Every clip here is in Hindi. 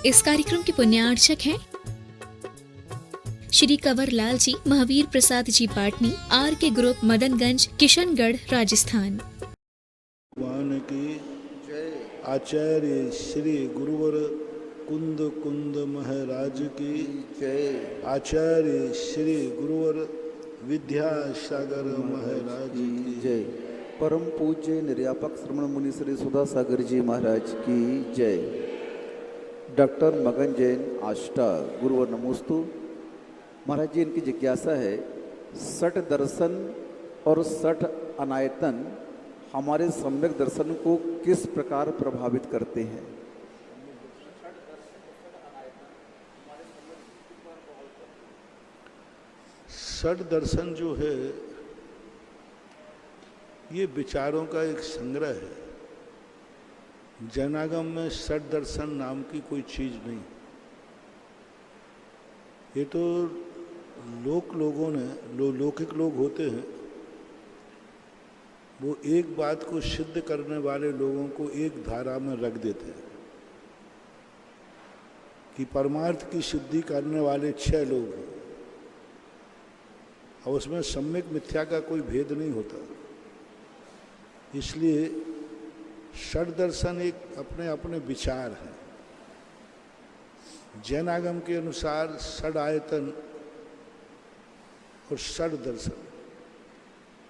इस कार्यक्रम के पुण्यार्चक हैं श्री कंवर लाल जी, महावीर प्रसाद जी पाटनी, आर के ग्रुप, मदनगंज, किशनगढ़, राजस्थान। भगवान की आचार्य श्री गुरुवर कुंद कुंद महाराज की जय। आचार्य श्री गुरुवर विद्यासागर महाराज की जय। परम पूज्य निर्यापक श्रमण मुनि श्री सुधा सागर जी महाराज की जय। डॉक्टर मगन जैन आष्टा गुरुवर नमोस्तु। महाराज जी, इनकी जिज्ञासा है, सठ दर्शन और सठ अनायतन हमारे सम्यक दर्शन को किस प्रकार प्रभावित करते हैं? सठ दर्शन जो है ये विचारों का एक संग्रह है। जैनागम में सठ दर्शन नाम की कोई चीज नहीं। ये तो लोगों ने लौकिक लोग होते हैं, वो एक बात को सिद्ध करने वाले लोगों को एक धारा में रख देते हैं कि परमार्थ की सिद्धि करने वाले 6 लोग हैं, और उसमें सम्यक मिथ्या का कोई भेद नहीं होता। इसलिए षड दर्शन एक अपने अपने विचार हैं। जैनागम के अनुसार षड आयतन और षड दर्शन,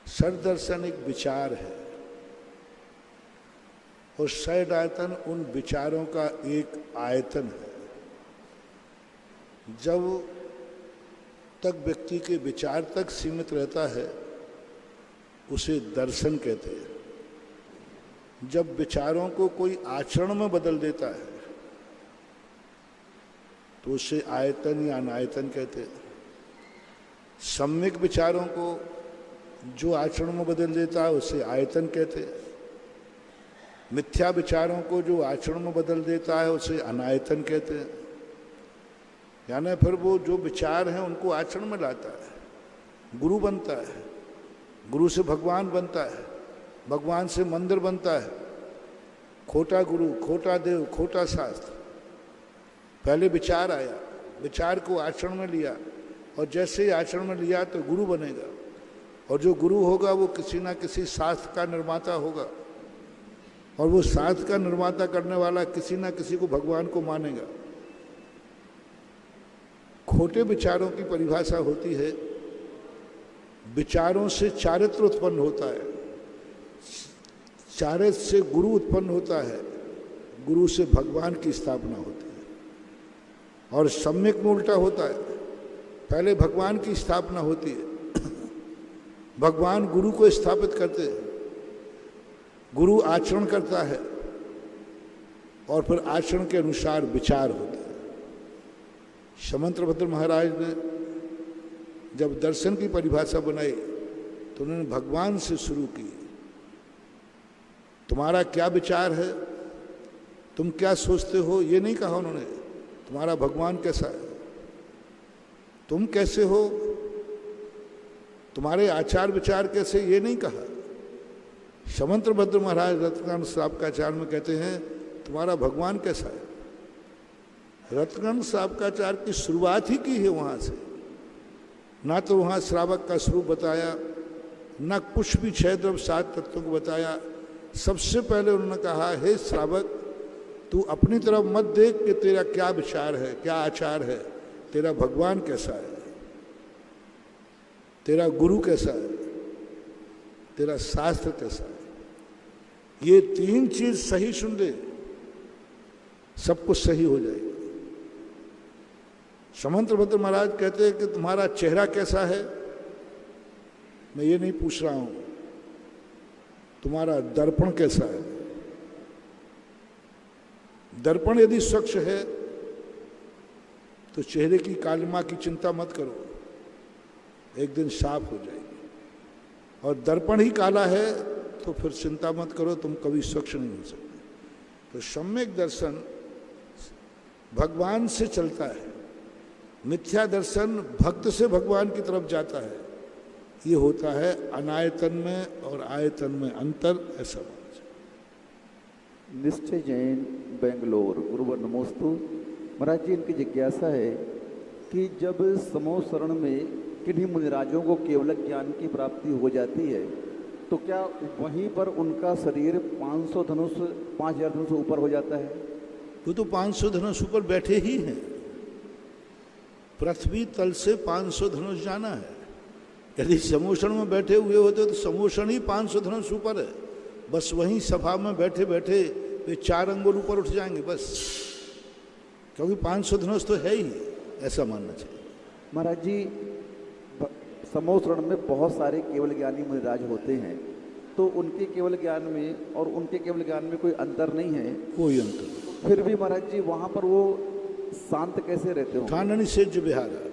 षड दर्शन एक विचार है और षड आयतन उन विचारों का एक आयतन है। जब तक व्यक्ति के विचार तक सीमित रहता है उसे दर्शन कहते हैं। जब विचारों को कोई आचरण में बदल देता है तो उसे आयतन या अनायतन कहते हैं। सम्यक विचारों को जो आचरण में बदल देता है उसे आयतन कहते हैं। मिथ्या विचारों को जो आचरण में बदल देता है उसे अनायतन कहते हैं। यानी फिर वो जो विचार हैं उनको आचरण में लाता है, गुरु बनता है, गुरु से भगवान बनता है, भगवान से मंदिर बनता है। खोटा गुरु, खोटा देव, खोटा शास्त्र। पहले विचार आया, विचार को आचरण में लिया, और जैसे ही आचरण में लिया तो गुरु बनेगा, और जो गुरु होगा वो किसी ना किसी शास्त्र का निर्माता होगा, और वो शास्त्र का निर्माता करने वाला किसी ना किसी को भगवान को मानेगा। खोटे विचारों की परिभाषा होती है, विचारों से चारित्र उत्पन्न होता है, चारित्र से गुरु उत्पन्न होता है, गुरु से भगवान की स्थापना होती है। और सम्यक में उल्टा होता है, पहले भगवान की स्थापना होती है, भगवान गुरु को स्थापित करते हैं, गुरु आचरण करता है, और फिर आचरण के अनुसार विचार होता है। समंतभद्र महाराज ने जब दर्शन की परिभाषा बनाई तो उन्होंने भगवान से शुरू की। तुम्हारा क्या विचार है, तुम क्या सोचते हो, ये नहीं कहा उन्होंने। तुम्हारा भगवान कैसा है, तुम कैसे हो, तुम्हारे आचार विचार कैसे, ये नहीं कहा। समंतभद्र महाराज रत्नकांत साहब का आचार्य में कहते हैं तुम्हारा भगवान कैसा है। रत्नकांत साहब का आचार्य की शुरुआत ही की है वहाँ से। ना तो वहाँ श्रावक का स्वरूप बताया, ना कुछ भी 6 द्रव्य 7 तत्वों को बताया। सबसे पहले उन्होंने कहा, हे श्रावक, तू अपनी तरफ मत देख कि तेरा क्या विचार है, क्या आचार है, तेरा भगवान कैसा है, तेरा गुरु कैसा है, तेरा शास्त्र कैसा है। ये 3 चीज सही सुन ले, सब कुछ सही हो जाएगा। समंतभद्र महाराज कहते हैं कि तुम्हारा चेहरा कैसा है, मैं ये नहीं पूछ रहा हूं, तुम्हारा दर्पण कैसा है। दर्पण यदि स्वच्छ है तो चेहरे की कालिमा की चिंता मत करो, एक दिन साफ हो जाएगी। और दर्पण ही काला है तो फिर चिंता मत करो, तुम कभी स्वच्छ नहीं हो सकते। तो सम्यक दर्शन भगवान से चलता है, मिथ्या दर्शन भक्त से भगवान की तरफ जाता है। ये होता है अनायतन में और आयतन में अंतर, ऐसा बात। निश्चय जैन बेंगलोर, गुरुवर नमोस्तु। महाराज जी, इनकी जिज्ञासा है कि जब समूह शरण में किन्हीं मुनिराजों को केवल ज्ञान की प्राप्ति हो जाती है तो क्या वहीं पर उनका शरीर 500 धनुष 5000 धनुष ऊपर हो जाता है? वो तो 500 धनुष ऊपर बैठे ही हैं। पृथ्वी तल से 500 धनुष जाना है। यदि समोषण में बैठे हुए होते तो समोषण ही 500 धनुष ऊपर है। बस वहीं सभा में बैठे बैठे वे 4 अंगुल ऊपर उठ जाएंगे बस, क्योंकि 500 धनुष तो है ही, ऐसा मानना चाहिए। महाराज जी, समूह शरण में बहुत सारे केवल ज्ञानी मुनिराज होते हैं, तो उनके केवल ज्ञान में और उनके केवल ज्ञान में कोई अंतर नहीं है? कोई अंतर नहीं। फिर भी महाराज जी वहाँ पर वो शांत कैसे रहते हो? ठाननी सेज बिहारा,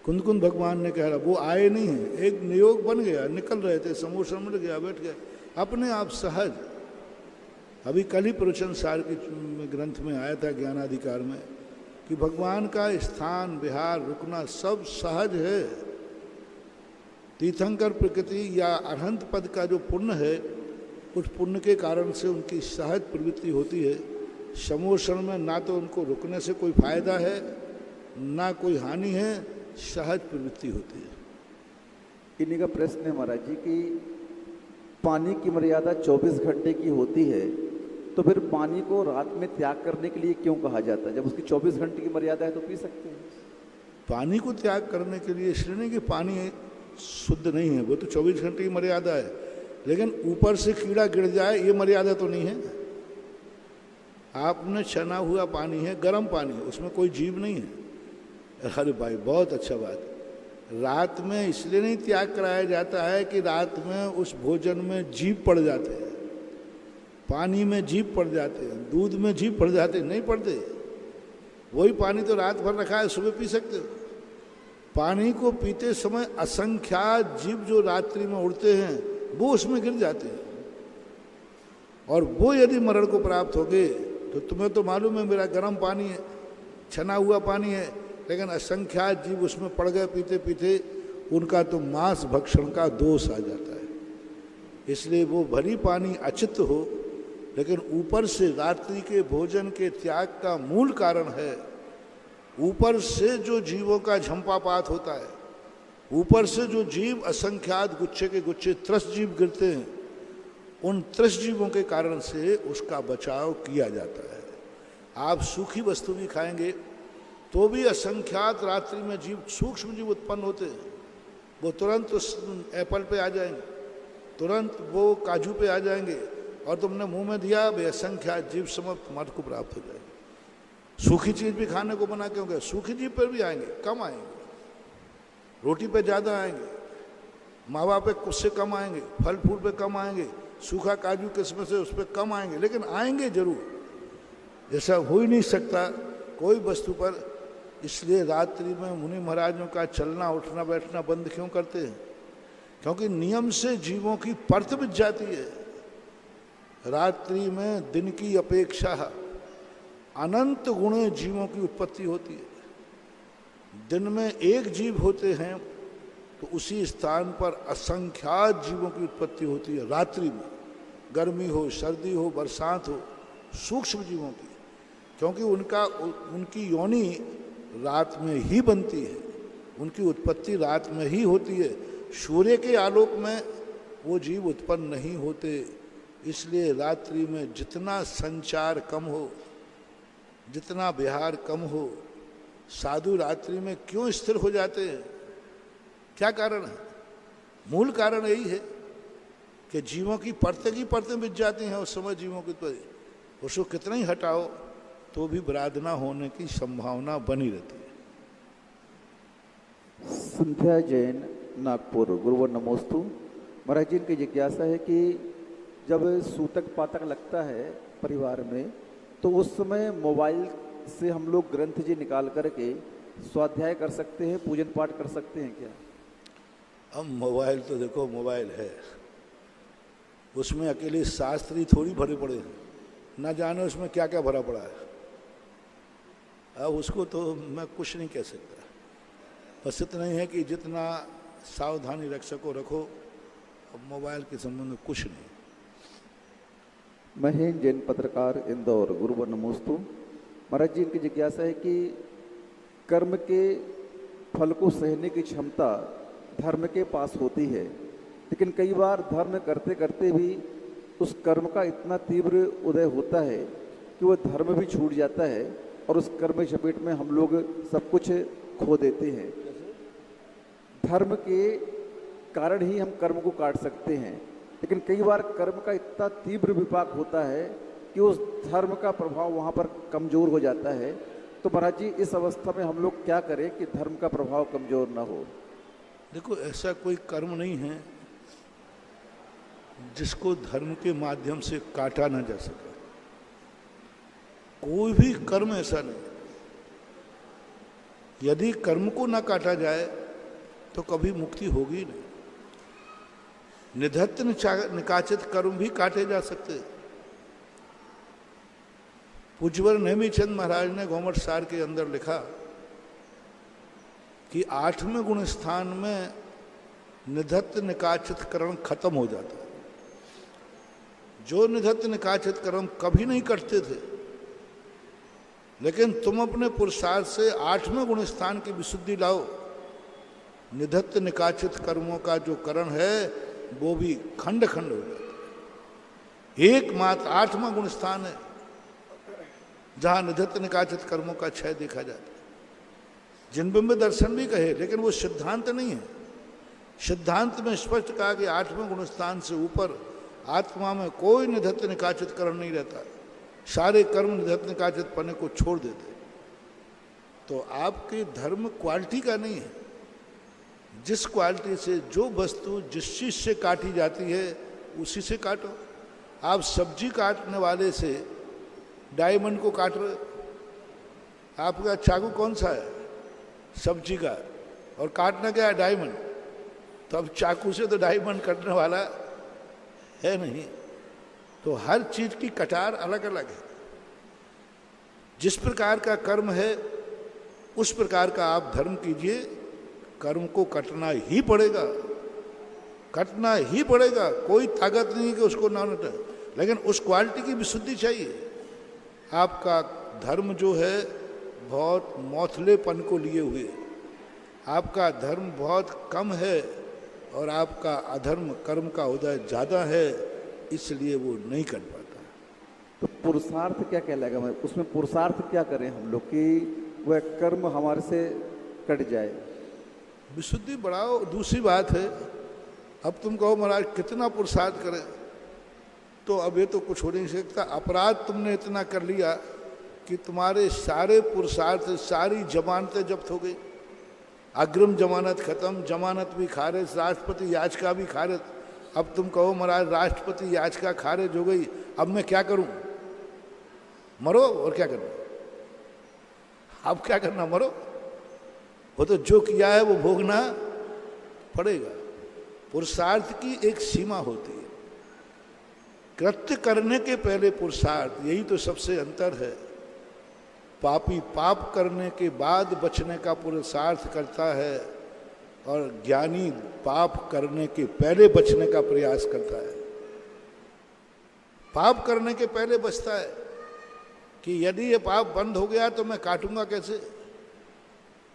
कुंद भगवान ने कहा, वो आए नहीं है, एक नियोग बन गया, निकल रहे थे, समोषण मिल गया, बैठ गए अपने आप सहज। अभी कल ही प्रवचन सार के ग्रंथ में आया था ज्ञानाधिकार में कि भगवान का स्थान विहार रुकना सब सहज है। तीर्थंकर प्रकृति या अरहंत पद का जो पुण्य है, उस पुण्य के कारण से उनकी सहज प्रवृत्ति होती है। समोषण में ना तो उनको रुकने से कोई फायदा है ना कोई हानि है, सहज प्रवृत्ति होती है। इन्हीं का प्रश्न है महाराज जी कि पानी की मर्यादा 24 घंटे की होती है, तो फिर पानी को रात में त्याग करने के लिए क्यों कहा जाता है? जब उसकी 24 घंटे की मर्यादा है तो पी सकते हैं। पानी को त्याग करने के लिए इसलिए नहीं कि पानी शुद्ध नहीं है, वो तो 24 घंटे की मर्यादा है, लेकिन ऊपर से कीड़ा गिर जाए ये मर्यादा तो नहीं है। आपने छना हुआ पानी है, गर्म पानी है, उसमें कोई जीव नहीं है। अरे भाई बहुत अच्छा बात है। रात में इसलिए नहीं त्याग कराया जाता है कि रात में उस भोजन में जीव पड़ जाते हैं, पानी में जीव पड़ जाते हैं, दूध में जीव पड़ जाते हैं, नहीं पड़ते। वही पानी तो रात भर रखा है, सुबह पी सकते हो। पानी को पीते समय असंख्यात जीव जो रात्रि में उड़ते हैं वो उसमें गिर जाते हैं, और वो यदि मरण को प्राप्त हो गए तो तुम्हें तो मालूम है मेरा गर्म पानी है, छना हुआ पानी है, लेकिन असंख्यात जीव उसमें पड़ गए पीते पीते, उनका तो मांस भक्षण का दोष आ जाता है। इसलिए वो भली पानी अचित हो, लेकिन ऊपर से रात्रि के भोजन के त्याग का मूल कारण है, ऊपर से जो जीवों का झंपापात होता है, ऊपर से जो जीव असंख्यात गुच्छे के गुच्छे त्रस्त जीव गिरते हैं, उन त्रस्त जीवों के कारण से उसका बचाव किया जाता है। आप सूखी वस्तु भी खाएंगे तो भी असंख्यात रात्रि में जीव, सूक्ष्म जीव उत्पन्न होते हैं। वो तुरंत उस एप्पल पे आ जाएंगे, तुरंत वो काजू पे आ जाएंगे, और तुमने मुंह में दिया वे असंख्यात जीव समाप्त मर्द को प्राप्त हो जाएंगे। सूखी चीज़ भी खाने को बना क्यों गए? सूखी जीव पर भी आएंगे, कम आएंगे, रोटी पे ज़्यादा आएंगे, मावा पे कुछ से कम आएंगे, फल फूल पे कम आएंगे, सूखा काजू किस्म से उस पर कम आएंगे, लेकिन आएंगे जरूर। ऐसा हो ही नहीं सकता कोई वस्तु पर। इसलिए रात्रि में मुनि महाराजों का चलना उठना बैठना बंद क्यों करते हैं? क्योंकि नियम से जीवों की परत बिछ जाती है। रात्रि में दिन की अपेक्षा अनंत गुणे जीवों की उत्पत्ति होती है। दिन में एक जीव होते हैं तो उसी स्थान पर असंख्यात जीवों की उत्पत्ति होती है। रात्रि में गर्मी हो, सर्दी हो, बरसात हो, सूक्ष्म जीवों की, क्योंकि उनकी योनि रात में ही बनती है, उनकी उत्पत्ति रात में ही होती है। सूर्य के आलोक में वो जीव उत्पन्न नहीं होते। इसलिए रात्रि में जितना संचार कम हो, जितना विहार कम हो, साधु रात्रि में क्यों स्थिर हो जाते हैं? क्या कारण है? मूल कारण यही है कि जीवों की परतें बिछ जाती हैं उस समय जीवों की, तो उसको कितना ही हटाओ तो भी बराधना होने की संभावना बनी रहती है। संध्या जैन, नागपुर। गुरुवर नमोस्तु। महाराज जी, इनकी जिज्ञासा है कि जब सूतक पातक लगता है परिवार में, तो उस समय मोबाइल से हम लोग ग्रंथ जी निकाल करके स्वाध्याय कर सकते हैं, पूजन पाठ कर सकते हैं क्या? अब मोबाइल तो देखो, मोबाइल है, उसमें अकेले शास्त्री थोड़ी भरे पड़े हैं, ना जाने उसमें क्या क्या भरा पड़ा है। अब उसको तो मैं कुछ नहीं कह सकता, बस इतना ही है कि जितना सावधानी रख सको रखो। अब मोबाइल के संबंध में कुछ नहीं। महेंद्र जैन, पत्रकार, इंदौर। गुरुवर नमोस्तु। महाराज जी, इनकी जिज्ञासा है कि कर्म के फल को सहने की क्षमता धर्म के पास होती है, लेकिन कई बार धर्म करते करते भी उस कर्म का इतना तीव्र उदय होता है कि वह धर्म भी छूट जाता है और उस कर्म की चपेट में हम लोग सब कुछ खो देते हैं। धर्म के कारण ही हम कर्म को काट सकते हैं, लेकिन कई बार कर्म का इतना तीव्र विपाक होता है कि उस धर्म का प्रभाव वहाँ पर कमज़ोर हो जाता है। तो महाराज जी, इस अवस्था में हम लोग क्या करें कि धर्म का प्रभाव कमज़ोर ना हो? देखो, ऐसा कोई कर्म नहीं है जिसको धर्म के माध्यम से काटा ना जा सके। कोई भी कर्म ऐसा नहीं। यदि कर्म को ना काटा जाए तो कभी मुक्ति होगी नहीं। निधत्त निकाचित कर्म भी काटे जा सकते। पूज्यवर नेमीचंद महाराज ने घोमट सार के अंदर लिखा कि 8वें गुण स्थान में निधत्त निकाचित कर्म खत्म हो जाता है। जो निधत्त निकाचित कर्म कभी नहीं करते थे, लेकिन तुम अपने पुरुषार्थ से 8वें गुण स्थान की विशुद्धि लाओ, निधत्त निकाचित कर्मों का जो करण है वो भी खंड खंड हो जाता है। एकमात्र 8वां गुण स्थान है जहां निधत्त निकाचित कर्मों का क्षय देखा जाता है। जिनबिंब दर्शन भी कहे, लेकिन वो सिद्धांत नहीं है। सिद्धांत में स्पष्ट कहा कि 8वें गुण स्थान से ऊपर आत्मा में कोई निधत्त निकाचित कर्म नहीं रहता। सारे कर्म निधत्त निकाचित पने को छोड़ देते। तो आपके धर्म क्वालिटी का नहीं है। जिस क्वालिटी से जो वस्तु जिस चीज से काटी जाती है उसी से काटो। आप सब्जी काटने वाले से डायमंड को काट रहे हो। आपका चाकू कौन सा है? सब्जी का, और काटना क्या है? डायमंड। तो अब चाकू से तो डायमंड कटने वाला है नहीं। तो हर चीज की कटार अलग अलग है। जिस प्रकार का कर्म है उस प्रकार का आप धर्म कीजिए। कर्म को कटना ही पड़ेगा, कटना ही पड़ेगा। कोई ताकत नहीं कि उसको ना नटे, लेकिन उस क्वालिटी की विशुद्धि चाहिए। आपका धर्म जो है बहुत मौथलेपन को लिए हुए, आपका धर्म बहुत कम है और आपका अधर्म कर्म का उदय ज़्यादा है, इसलिए वो नहीं कर पाता। तो पुरुषार्थ क्या कहलाएगा? मैं उसमें पुरुषार्थ क्या करें हम लोग कि वह कर्म हमारे से कट जाए? विशुद्धि बढ़ाओ, दूसरी बात है। अब तुम कहो महाराज कितना पुरुषार्थ करें, तो अब ये तो कुछ हो नहीं सकता। अपराध तुमने इतना कर लिया कि तुम्हारे सारे पुरुषार्थ, सारी जमानतें जब्त हो गई। अग्रिम जमानत खत्म, जमानत भी खारिज, राष्ट्रपति याचिका भी खारिज। अब तुम कहो महाराज राष्ट्रपति याचिका खारिज हो गई, अब मैं क्या करूं? मरो, और क्या करना? अब क्या करना? मरो। वो तो जो किया है वो भोगना पड़ेगा। पुरुषार्थ की एक सीमा होती है। कृत्य करने के पहले पुरुषार्थ, यही तो सबसे अंतर है। पापी पाप करने के बाद बचने का पुरुषार्थ करता है और ज्ञानी पाप करने के पहले बचने का प्रयास करता है। पाप करने के पहले बचता है कि यदि ये पाप बंद हो गया तो मैं काटूंगा कैसे,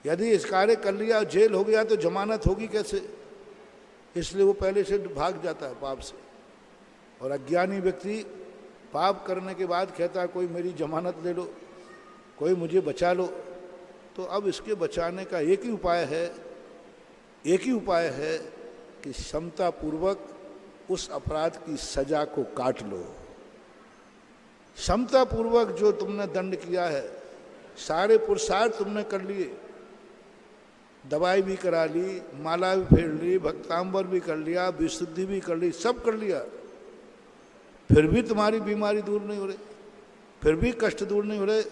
यदि इस कार्य कर लिया जेल हो गया तो जमानत होगी कैसे, इसलिए वो पहले से भाग जाता है पाप से। और अज्ञानी व्यक्ति पाप करने के बाद कहता है कोई मेरी जमानत ले लो, कोई मुझे बचा लो। तो अब इसके बचाने का एक ही उपाय है कि क्षमतापूर्वक उस अपराध की सजा को काट लो। क्षमतापूर्वक जो तुमने दंड किया है, सारे पुरुषार्थ तुमने कर लिए, दवाई भी करा ली, माला भी फेर ली, भक्तांबर भी कर लिया, विशुद्धि भी कर ली, सब कर लिया, फिर भी तुम्हारी बीमारी दूर नहीं हो रही, फिर भी कष्ट दूर नहीं हो रहे।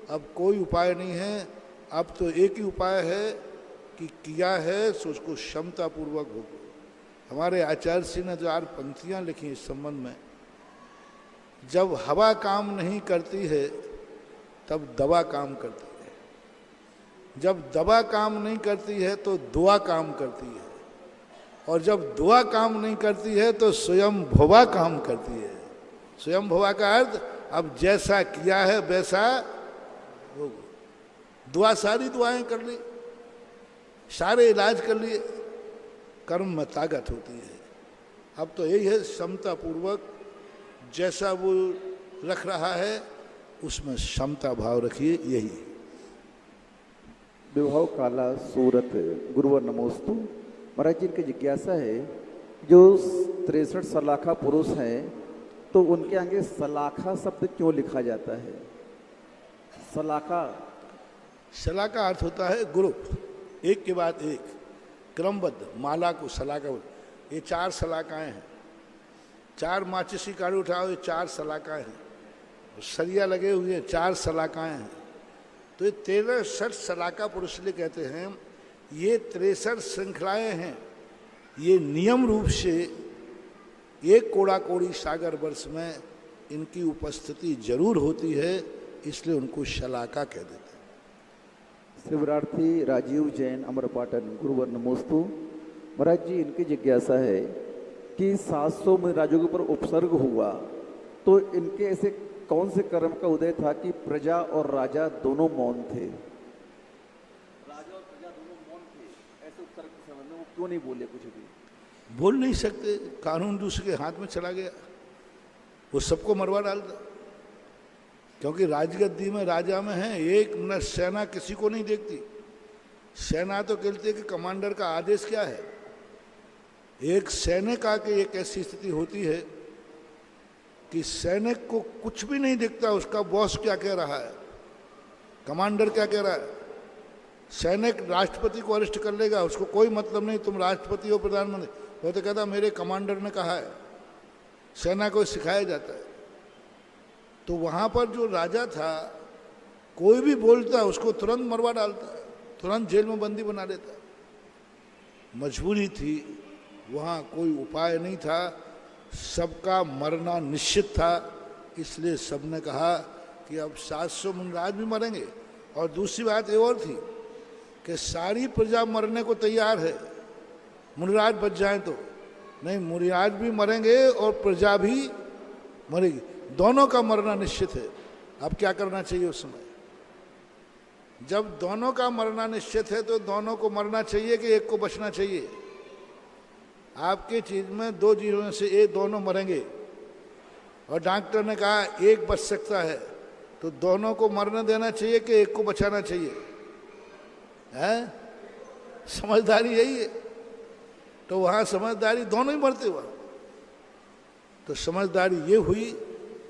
अब कोई उपाय नहीं है। अब तो एक ही उपाय है कि किया है सो उसको क्षमतापूर्वक भोगो। हमारे आचार्य जी ने जो 8 पंक्तियाँ लिखी इस संबंध में, जब हवा काम नहीं करती है तब दवा काम करती है, जब दवा काम नहीं करती है तो दुआ काम करती है, और जब दुआ काम नहीं करती है तो स्वयं भवा काम करती है। स्वयं भवा का अर्थ अब जैसा किया है वैसा वो दुआ, सारी दुआएं कर ली, सारे इलाज कर लिए, कर्म में ताकत होती है। अब तो यही है, क्षमता पूर्वक जैसा वो रख रहा है उसमें क्षमता भाव रखिए, यही। विभाव काला सूरत गुरुवर नमोस्तु। महाराज जी, इनकी जिज्ञासा है, जो 63 सलाखा पुरुष हैं तो उनके आगे सलाखा शब्द क्यों लिखा जाता है? सलाखा सला का अर्थ होता है ग्रुप, एक के बाद एक, क्रमबद्ध, माला को सलाका बोलते। ये 4 सलाकाएं हैं, 4 माचिस की काड़ी उठाओ, ये 4 सलाकाएं हैं, सरिया लगे हुए 4 सलाकाएं हैं। तो ये 63 सलाका पुरुष लिए कहते हैं। ये 63 श्रृंखलाएं हैं। ये नियम रूप से एक कोड़ा कोड़ी सागर वर्ष में इनकी उपस्थिति जरूर होती है, इसलिए उनको शलाका कह देते हैं। शिवरार्थी राजीव जैन अमरपाटन गुरुवर नमोस्तु। महाराज जी, इनकी जिज्ञासा है कि 700 में राजों के ऊपर उपसर्ग हुआ तो इनके ऐसे कौन से कर्म का उदय था कि प्रजा और राजा दोनों मौन थे? राजा और प्रजा दोनों मौन थे, ऐसे उपसर्ग के समय में वो क्यों नहीं बोले कुछ भी? बोल नहीं सकते, कानून दूसरे के हाथ में चला गया, वो सबको मरवा डालता। क्योंकि राजगद्दी में, राजा में है, एक न सेना किसी को नहीं देखती। सेना तो कहती है कि कमांडर का आदेश क्या है। एक सैनिक आके एक ऐसी स्थिति होती है कि सैनिक को कुछ भी नहीं दिखता, उसका बॉस क्या कह रहा है, कमांडर क्या कह रहा है। सैनिक राष्ट्रपति को अरेस्ट कर लेगा, उसको कोई मतलब नहीं तुम राष्ट्रपति हो प्रधानमंत्री, वो तो कहता मेरे कमांडर ने कहा है। सेना को सिखाया जाता है। तो वहां पर जो राजा था, कोई भी बोलता उसको तुरंत मरवा डालता, तुरंत जेल में बंदी बना देता। मजबूरी थी, वहाँ कोई उपाय नहीं था, सबका मरना निश्चित था। इसलिए सबने कहा कि अब 700 मुनिराज भी मरेंगे। और दूसरी बात ये और थी कि सारी प्रजा मरने को तैयार है, मुनिराज बच जाएं तो नहीं, मुनिराज भी मरेंगे और प्रजा भी मरेगी, दोनों का मरना निश्चित है। अब क्या करना चाहिए उस समय? जब दोनों का मरना निश्चित है तो दोनों को मरना चाहिए कि एक को बचना चाहिए? आपके चीज में 2 जीवों में से एक, दोनों मरेंगे और डॉक्टर ने कहा एक बच सकता है, तो दोनों को मरने देना चाहिए कि एक को बचाना चाहिए? है समझदारी यही है। तो वहां समझदारी, दोनों ही मरते हुआ। तो समझदारी ये हुई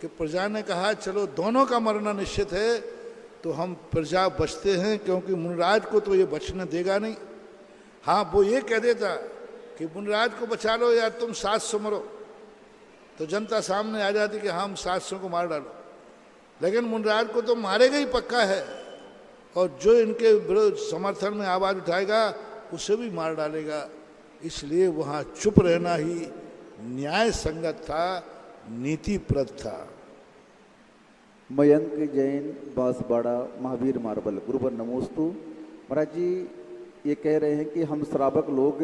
कि प्रजा ने कहा चलो दोनों का मरना निश्चित है, तो हम प्रजा बचते हैं, क्योंकि मुनिराज को तो ये बचने देगा नहीं। हाँ, वो ये कह देता कि मुनिराज को बचा लो या तुम 700 मरो, तो जनता सामने आ जाती कि हम 700 को मार डालो। लेकिन मुनिराज को तो मारेगा ही पक्का है, और जो इनके विरोध समर्थन में आवाज उठाएगा उसे भी मार डालेगा। इसलिए वहाँ चुप रहना ही न्याय संगत था, नीतिप्रद था। मयंक जैन बांसवाड़ा महावीर मार्बल गुरुवर नमोस्तु। महाराज जी, ये कह रहे हैं कि हम श्रावक लोग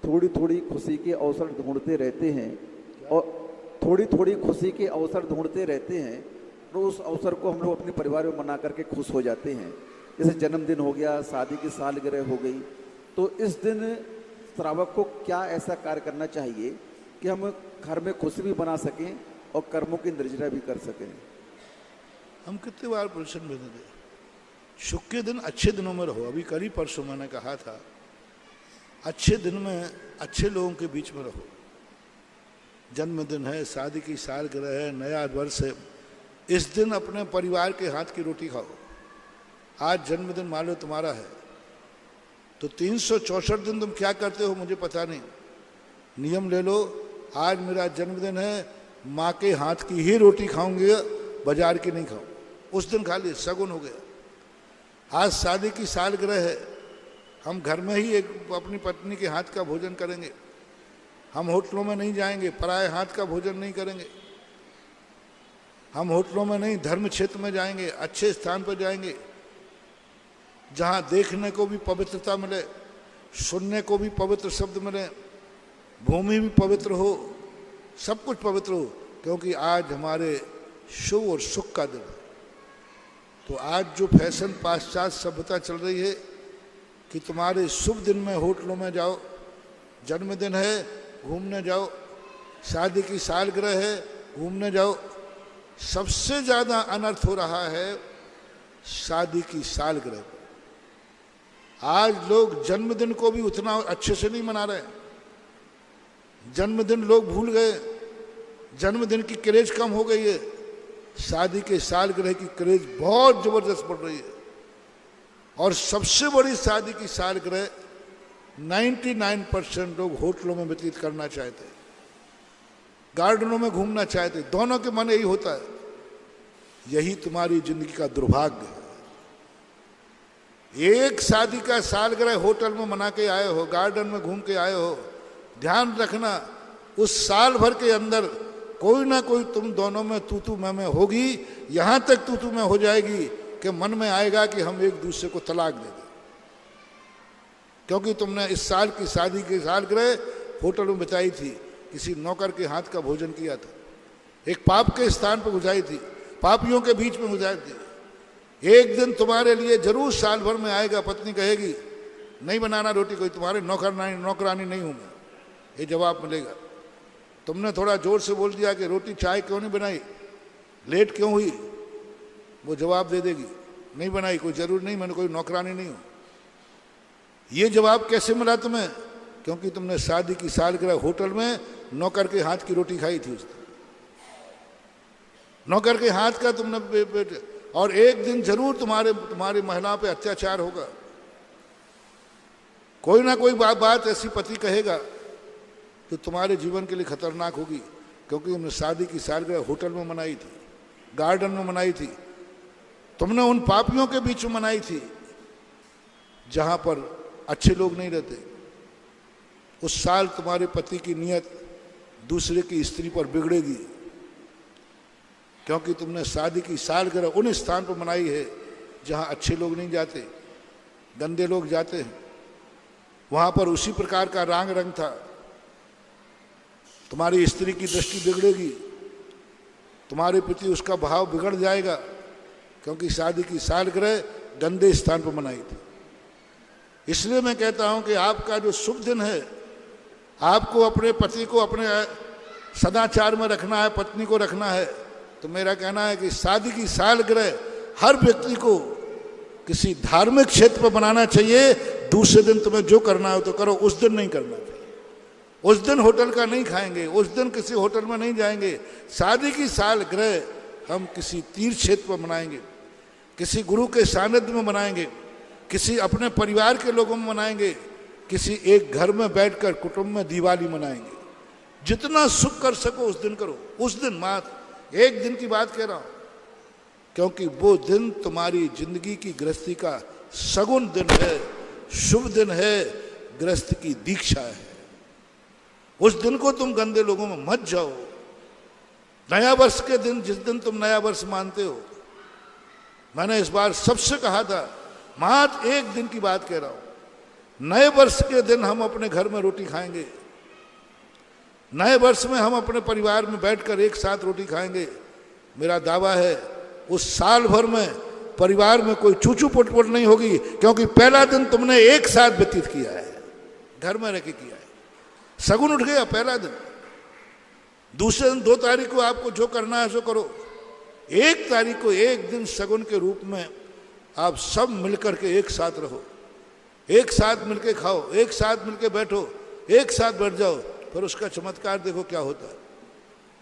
थोड़ी थोड़ी खुशी के अवसर ढूंढते रहते हैं, और थोड़ी थोड़ी खुशी के अवसर ढूंढते रहते हैं, तो उस अवसर को हम लोग अपने परिवार में मना करके खुश हो जाते हैं। जैसे जन्मदिन हो गया, शादी की सालगिरह हो गई, तो इस दिन श्रावक को क्या ऐसा कार्य करना चाहिए कि हम घर में खुशी भी बना सकें और कर्मों की निर्जरा भी कर सकें? हम कितनी बार प्रश्न भेजे थे, शुक्र के दिन अच्छे दिनों में रहो। अभी कल ही परसों मैंने कहा था, अच्छे दिन में अच्छे लोगों के बीच में रहो। जन्मदिन है, शादी की सालगिरह है, नया वर्ष है, इस दिन अपने परिवार के हाथ की रोटी खाओ। आज जन्मदिन मान लो तुम्हारा है, तो 364 दिन तुम क्या करते हो मुझे पता नहीं। नियम ले लो, आज मेरा जन्मदिन है, माँ के हाथ की ही रोटी खाऊंगे, बाजार की नहीं खाऊं। उस दिन खा लिए, सगुन हो गया। आज शादी की सालगिरह है, हम घर में ही एक अपनी पत्नी के हाथ का भोजन करेंगे। हम होटलों में नहीं जाएंगे, पराये हाथ का भोजन नहीं करेंगे। हम होटलों में नहीं, धर्म क्षेत्र में जाएंगे, अच्छे स्थान पर जाएंगे, जहाँ देखने को भी पवित्रता मिले, सुनने को भी पवित्र शब्द मिले, भूमि भी पवित्र हो, सब कुछ पवित्र हो, क्योंकि आज हमारे शुभ और सुख का दिन है। तो आज जो फैशन पाश्चात्य सभ्यता चल रही है कि तुम्हारे शुभ दिन में होटलों में जाओ, जन्मदिन है घूमने जाओ, शादी की सालगिरह है घूमने जाओ, सबसे ज़्यादा अनर्थ हो रहा है शादी की सालगिरह पर। आज लोग जन्मदिन को भी उतना अच्छे से नहीं मना रहे, जन्मदिन लोग भूल गए, जन्मदिन की क्रेज कम हो गई है, शादी के सालगिरह की क्रेज बहुत जबरदस्त बढ़ रही है। और सबसे बड़ी शादी की सालगिरह 99% लोग होटलों में व्यतीत करना चाहते हैं, गार्डनों में घूमना चाहते हैं, दोनों के मन यही होता है। यही तुम्हारी जिंदगी का दुर्भाग्य है। एक शादी का सालगिरह होटल में मना के आए हो, गार्डन में घूम के आए हो, ध्यान रखना उस साल भर के अंदर कोई ना कोई तुम दोनों में तू मैं होगी, यहां तक तू मैं हो जाएगी कि मन में आएगा कि हम एक दूसरे को तलाक दे दें, क्योंकि तुमने इस साल की शादी की सालगिरह होटल में बिताई थी, किसी नौकर के हाथ का भोजन किया था, एक पाप के स्थान पर गुजारी थी, पापियों के बीच में गुजारी थी। एक दिन तुम्हारे लिए जरूर साल भर में आएगा, पत्नी कहेगी नहीं बनाना रोटी, कोई तुम्हारे नौकरानी नहीं हूं मैं, ये जवाब मिलेगा। तुमने थोड़ा जोर से बोल दिया कि रोटी चाय क्यों नहीं बनाई, लेट क्यों हुई, वो जवाब दे देगी नहीं बनाई, कोई जरूर नहीं, मैंने कोई नौकरानी नहीं हूं। ये जवाब कैसे मिला तुम्हें? क्योंकि तुमने शादी की सालगिरह होटल में नौकर के हाथ की रोटी खाई थी, उस दिन नौकर के हाथ का तुमने। और एक दिन जरूर तुम्हारी महिला पे अत्याचार होगा, कोई ना कोई बात ऐसी पति कहेगा तो तुम्हारे जीवन के लिए खतरनाक होगी, क्योंकि तुमने शादी की सालगिरह होटल में मनाई थी, गार्डन में मनाई थी, तुमने उन पापियों के बीच में मनाई थी जहां पर अच्छे लोग नहीं रहते। उस साल तुम्हारे पति की नीयत दूसरे की स्त्री पर बिगड़ेगी, क्योंकि तुमने शादी की सालगिरह उन स्थान पर मनाई है जहां अच्छे लोग नहीं जाते, गंदे लोग जाते हैं। वहां पर उसी प्रकार का रंग था। तुम्हारी स्त्री की दृष्टि बिगड़ेगी, तुम्हारे प्रति उसका भाव बिगड़ जाएगा, क्योंकि शादी की सालगिरह गंदे स्थान पर मनाई थी। इसलिए मैं कहता हूं कि आपका जो शुभ दिन है, आपको अपने पति को अपने सदाचार में रखना है, पत्नी को रखना है, तो मेरा कहना है कि शादी की सालगिरह हर व्यक्ति को किसी धार्मिक क्षेत्र पर बनाना चाहिए। दूसरे दिन तुम्हें जो करना हो तो करो, उस दिन नहीं करना चाहिए। उस दिन होटल का नहीं खाएंगे, उस दिन किसी होटल में नहीं जाएंगे। शादी की सालगिरह हम किसी तीर्थ क्षेत्र पर मनाएंगे, किसी गुरु के सानिध्य में मनाएंगे, किसी अपने परिवार के लोगों में मनाएंगे, किसी एक घर में बैठकर कुटुंब में दिवाली मनाएंगे। जितना सुख कर सको उस दिन करो, उस दिन मात्र एक दिन की बात कह रहा हूं, क्योंकि वो दिन तुम्हारी जिंदगी की गृहस्थी का सगुन दिन है, शुभ दिन है, गृहस्थ की दीक्षा है। उस दिन को तुम गंदे लोगों में मत जाओ। नया वर्ष के दिन, जिस दिन तुम नया वर्ष मानते हो, मैंने इस बार सबसे कहा था, मात्र एक दिन की बात कह रहा हूं, नए वर्ष के दिन हम अपने घर में रोटी खाएंगे, नए वर्ष में हम अपने परिवार में बैठकर एक साथ रोटी खाएंगे। मेरा दावा है उस साल भर में परिवार में कोई चूचू पुटपुट नहीं होगी, क्योंकि पहला दिन तुमने एक साथ व्यतीत किया है, घर में रह के किया है, सगुन उठ गया पहला दिन। दूसरे दिन 2 तारीख को आपको जो करना है सो करो। 1 तारीख को एक दिन सगुन के रूप में आप सब मिलकर के एक साथ रहो, एक साथ मिलके खाओ, एक साथ मिलके बैठो, एक साथ बैठ जाओ, फिर उसका चमत्कार देखो क्या होता है,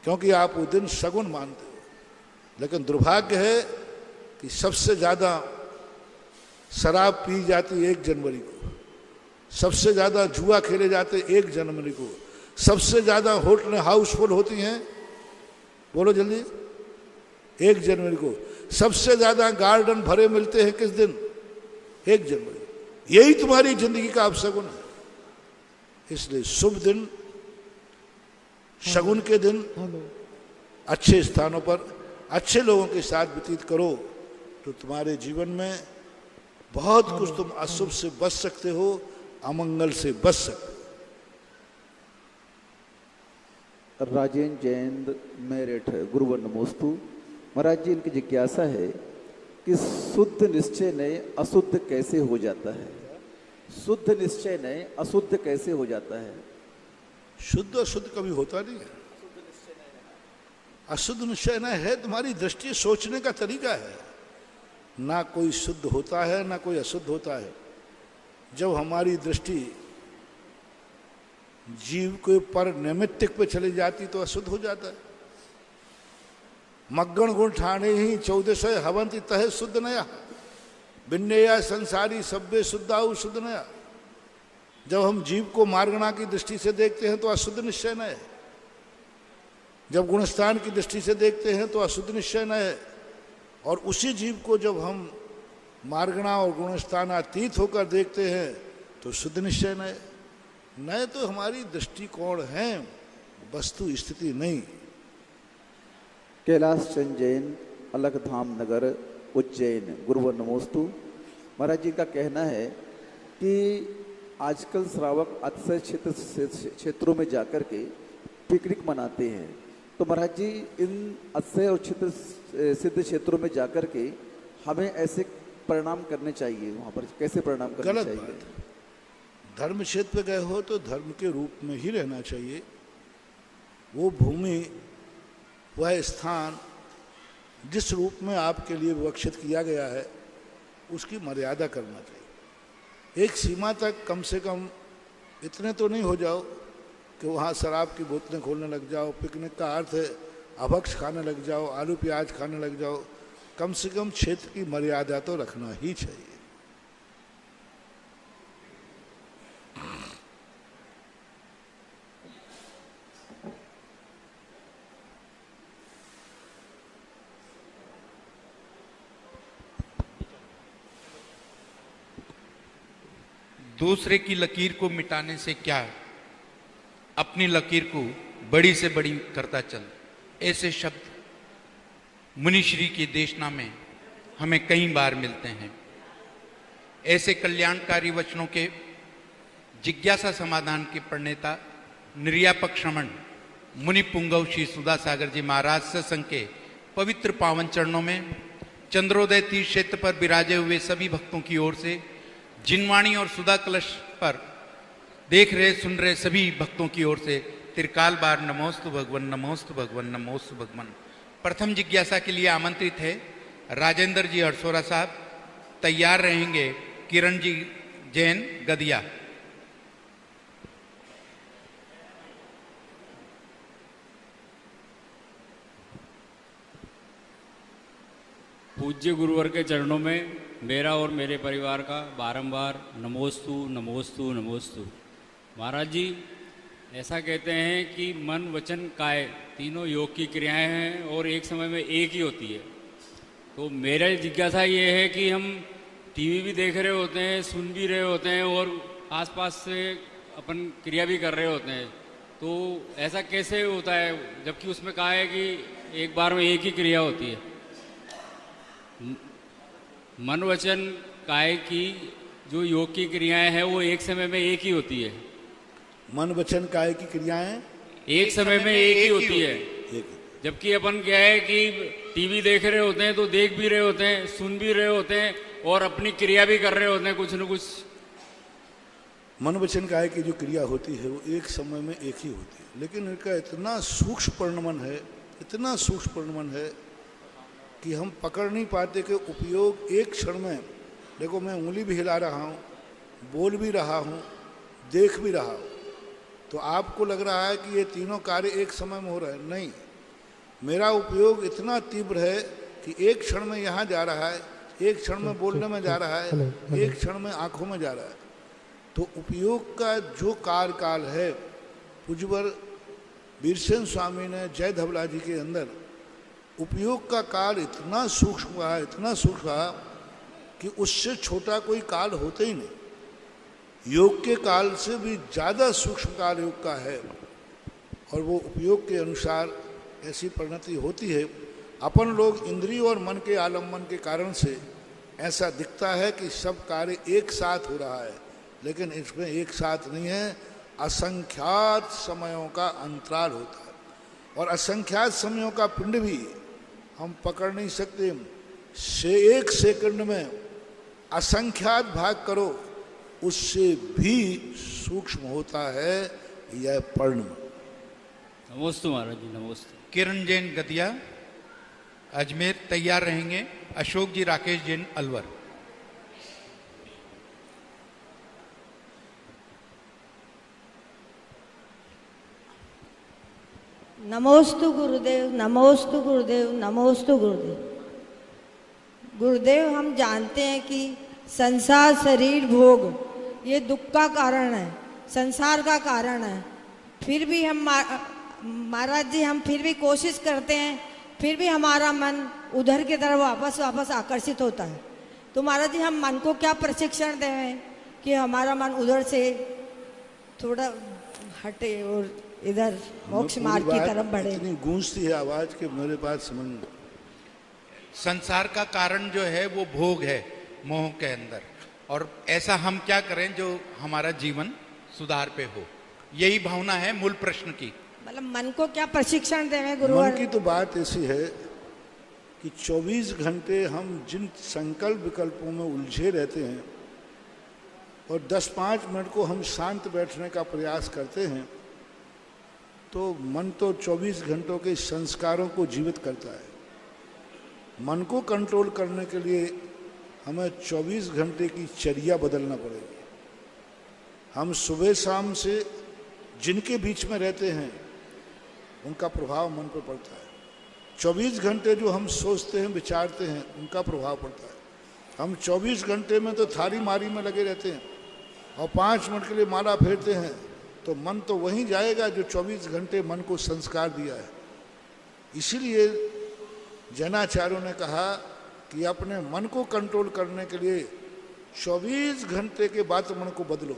क्योंकि आप वो दिन सगुन मानते हो। लेकिन दुर्भाग्य है कि सबसे ज़्यादा शराब पी जाती 1 जनवरी को, सबसे ज़्यादा जुआ खेले जाते 1 जनवरी को, सबसे ज़्यादा होटलें हाउसफुल होती हैं, बोलो जल्दी, 1 जनवरी को। सबसे ज़्यादा गार्डन भरे मिलते हैं किस दिन? 1 जनवरी। यही तुम्हारी जिंदगी का अपशगुन है। इसलिए शुभ दिन, शगुन के दिन अच्छे स्थानों पर अच्छे लोगों के साथ व्यतीत करो, तो तुम्हारे जीवन में बहुत कुछ तुम अशुभ से बच सकते हो, अमंगल से बच सकते हो। राजेंद्र जैन मेरिट गुरुवर नमोस्तु। महाराज जी, इनकी जिज्ञासा है कि शुद्ध निश्चय नहीं अशुद्ध कैसे हो जाता है। शुद्ध निश्चय नहीं अशुद्ध कैसे हो जाता है। शुद्ध अशुद्ध कभी होता नहीं है। अशुद्ध निश्चय न है, तुम्हारी दृष्टि सोचने का तरीका है। ना कोई शुद्ध होता है ना कोई अशुद्ध होता है। जब हमारी दृष्टि जीव के पर नैमित्तिक पे चली जाती तो अशुद्ध हो जाता है। मग्गण गुण ठाणे ही 1400 हवंति तह शुद्ध नया बिन्नेया संसारी सभ्य शुद्धाऊ शुद्ध नया। जब हम जीव को मार्गणा की दृष्टि से देखते हैं तो अशुद्ध निश्चय न है। जब गुणस्थान की दृष्टि से देखते हैं तो अशुद्ध निश्चय न है। और उसी जीव को जब हम मार्गणा और गुणस्थान अतीत होकर देखते हैं तो शुद्ध निश्चय न है। न तो हमारी दृष्टिकोण है, वस्तु स्थिति नहीं। कैलाश चंद जैन, अलगधाम नगर, उज्जैन, गुरुवर नमोस्तु। महाराज जी का कहना है कि आजकल श्रावक अक्सर क्षेत्रों में जाकर के पिकनिक मनाते हैं। तो महाराज जी इन अक्षय और क्षेत्र सिद्ध क्षेत्रों में जाकर के हमें ऐसे परिणाम करने चाहिए, वहाँ पर कैसे परिणाम करने गलत चाहिए? बात। धर्म क्षेत्र पे गए हो तो धर्म के रूप में ही रहना चाहिए। वो भूमि, वह स्थान जिस रूप में आपके लिए विवक्षित किया गया है उसकी मर्यादा करना चाहिए। एक सीमा तक कम से कम इतने तो नहीं हो जाओ कि वहाँ शराब की बोतलें खोलने लग जाओ। पिकनिक का अर्थ है अभक्ष खाने लग जाओ, आलू प्याज खाने लग जाओ। कम से कम क्षेत्र की मर्यादा तो रखना ही चाहिए। दूसरे की लकीर को मिटाने से क्या, अपनी लकीर को बड़ी से बड़ी करता चल। ऐसे शब्द मुनिश्री के देशना में हमें कई बार मिलते हैं। ऐसे कल्याणकारी वचनों के जिज्ञासा समाधान के प्रणेता निर्यापक श्रमण मुनि पुंगव श्री सुधा सागर जी महाराज सत्संग के पवित्र पावन चरणों में चंद्रोदय तीर्थ क्षेत्र पर विराजे हुए सभी भक्तों की ओर से, जिनवाणी और सुधा कलश पर देख रहे सुन रहे सभी भक्तों की ओर से त्रिकाल बार नमोस्तु भगवन, नमोस्तु भगवन, नमोस्तु भगवन। प्रथम जिज्ञासा के लिए आमंत्रित है राजेंद्र जी हरसोरा साहब। तैयार रहेंगे किरण जी जैन गदिया। पूज्य गुरुवर के चरणों में मेरा और मेरे परिवार का बारंबार नमोस्तु नमोस्तु नमोस्तु। महाराज जी ऐसा कहते हैं कि मन वचन काय तीनों योग की क्रियाएं हैं और एक समय में एक ही होती है। तो मेरा जिज्ञासा ये है कि हम टीवी भी देख रहे होते हैं, सुन भी रहे होते हैं और आसपास से अपन क्रिया भी कर रहे होते हैं। तो ऐसा कैसे होता है जबकि उसमें कहा है कि एक बार में एक ही क्रिया होती है। मन वचन काय की जो योग की क्रियाएं हैं वो एक समय में एक ही होती है। मन वचन काय की क्रियाएं एक समय में एक ही होती है। जबकि अपन क्या है कि टीवी देख रहे होते हैं तो देख भी रहे होते हैं, सुन भी रहे होते हैं और अपनी क्रिया भी कर रहे होते हैं कुछ न कुछ। मन वचन काय की जो क्रिया होती है वो एक समय में एक ही होती है, लेकिन इनका इतना सूक्ष्म परिणमन है, इतना सूक्ष्म परिणमन है कि हम पकड़ नहीं पाते कि उपयोग एक क्षण में। देखो मैं उंगली भी हिला रहा हूँ, बोल भी रहा हूँ, देख भी रहा हूँ, तो आपको लग रहा है कि ये तीनों कार्य एक समय में हो रहे हैं। नहीं, मेरा उपयोग इतना तीव्र है कि एक क्षण में यहाँ जा रहा है, एक क्षण में बोलने में जा रहा है, एक क्षण में आंखों में जा रहा है। तो उपयोग का जो कार्यकाल है, पूज्यवर वीरसेन स्वामी ने जय धवला जी के अंदर उपयोग का काल इतना सूक्ष्म है, इतना सूक्ष्म है कि उससे छोटा कोई काल होता ही नहीं। योग के काल से भी ज़्यादा सूक्ष्म काल योग का है और वो उपयोग के अनुसार ऐसी परिणति होती है। अपन लोग इंद्रिय और मन के आलम्बन के कारण से ऐसा दिखता है कि सब कार्य एक साथ हो रहा है, लेकिन इसमें एक साथ नहीं है। असंख्यात समयों का अंतराल होता है और असंख्यात समयों का पिंड भी हम पकड़ नहीं सकते। से 1 सेकंड में असंख्यात भाग करो, उससे भी सूक्ष्म होता है यह पर्ण। नमोस्तु महाराज जी, नमोस्तु। किरण जैन गदिया अजमेर तैयार रहेंगे। अशोक जी राकेश जैन अलवर। नमोस्तु गुरुदेव, नमोस्तु गुरुदेव, नमोस्तु गुरुदेव। गुरुदेव, हम जानते हैं कि संसार, शरीर, भोग ये दुख का कारण है, संसार का कारण है। फिर भी हम महाराज जी, हम फिर भी कोशिश करते हैं, फिर भी हमारा मन उधर की तरफ वापस वापस आकर्षित होता है। तो महाराज जी, हम मन को क्या प्रशिक्षण दें कि हमारा मन उधर से थोड़ा हटे और इधर मोक्ष मार्ग की तरफ बढ़े? इतनी गूंजती है आवाज कि मेरे पास समझ में। संसार का कारण जो है वो भोग है, मोह के अंदर। और ऐसा हम क्या करें जो हमारा जीवन सुधार पे हो, यही भावना है मूल प्रश्न की। मतलब मन को क्या प्रशिक्षण दें गुरुवर? मन की तो बात ऐसी है कि 24 घंटे हम जिन संकल्प विकल्पों में उलझे रहते हैं और 10-5 मिनट को हम शांत बैठने का प्रयास करते हैं, तो मन तो 24 घंटों के संस्कारों को जीवित करता है। मन को कंट्रोल करने के लिए हमें 24 घंटे की चर्या बदलना पड़ेगी। हम सुबह शाम से जिनके बीच में रहते हैं उनका प्रभाव मन पर पड़ता है। 24 घंटे जो हम सोचते हैं, विचारते हैं, उनका प्रभाव पड़ता है। हम 24 घंटे में तो थारी मारी में लगे रहते हैं और 5 मिनट के लिए माला फेरते हैं, तो मन तो वहीं जाएगा जो 24 घंटे मन को संस्कार दिया है। इसीलिए जैनाचार्यों ने कहा कि अपने मन को कंट्रोल करने के लिए 24 घंटे के वातावरण को बदलो।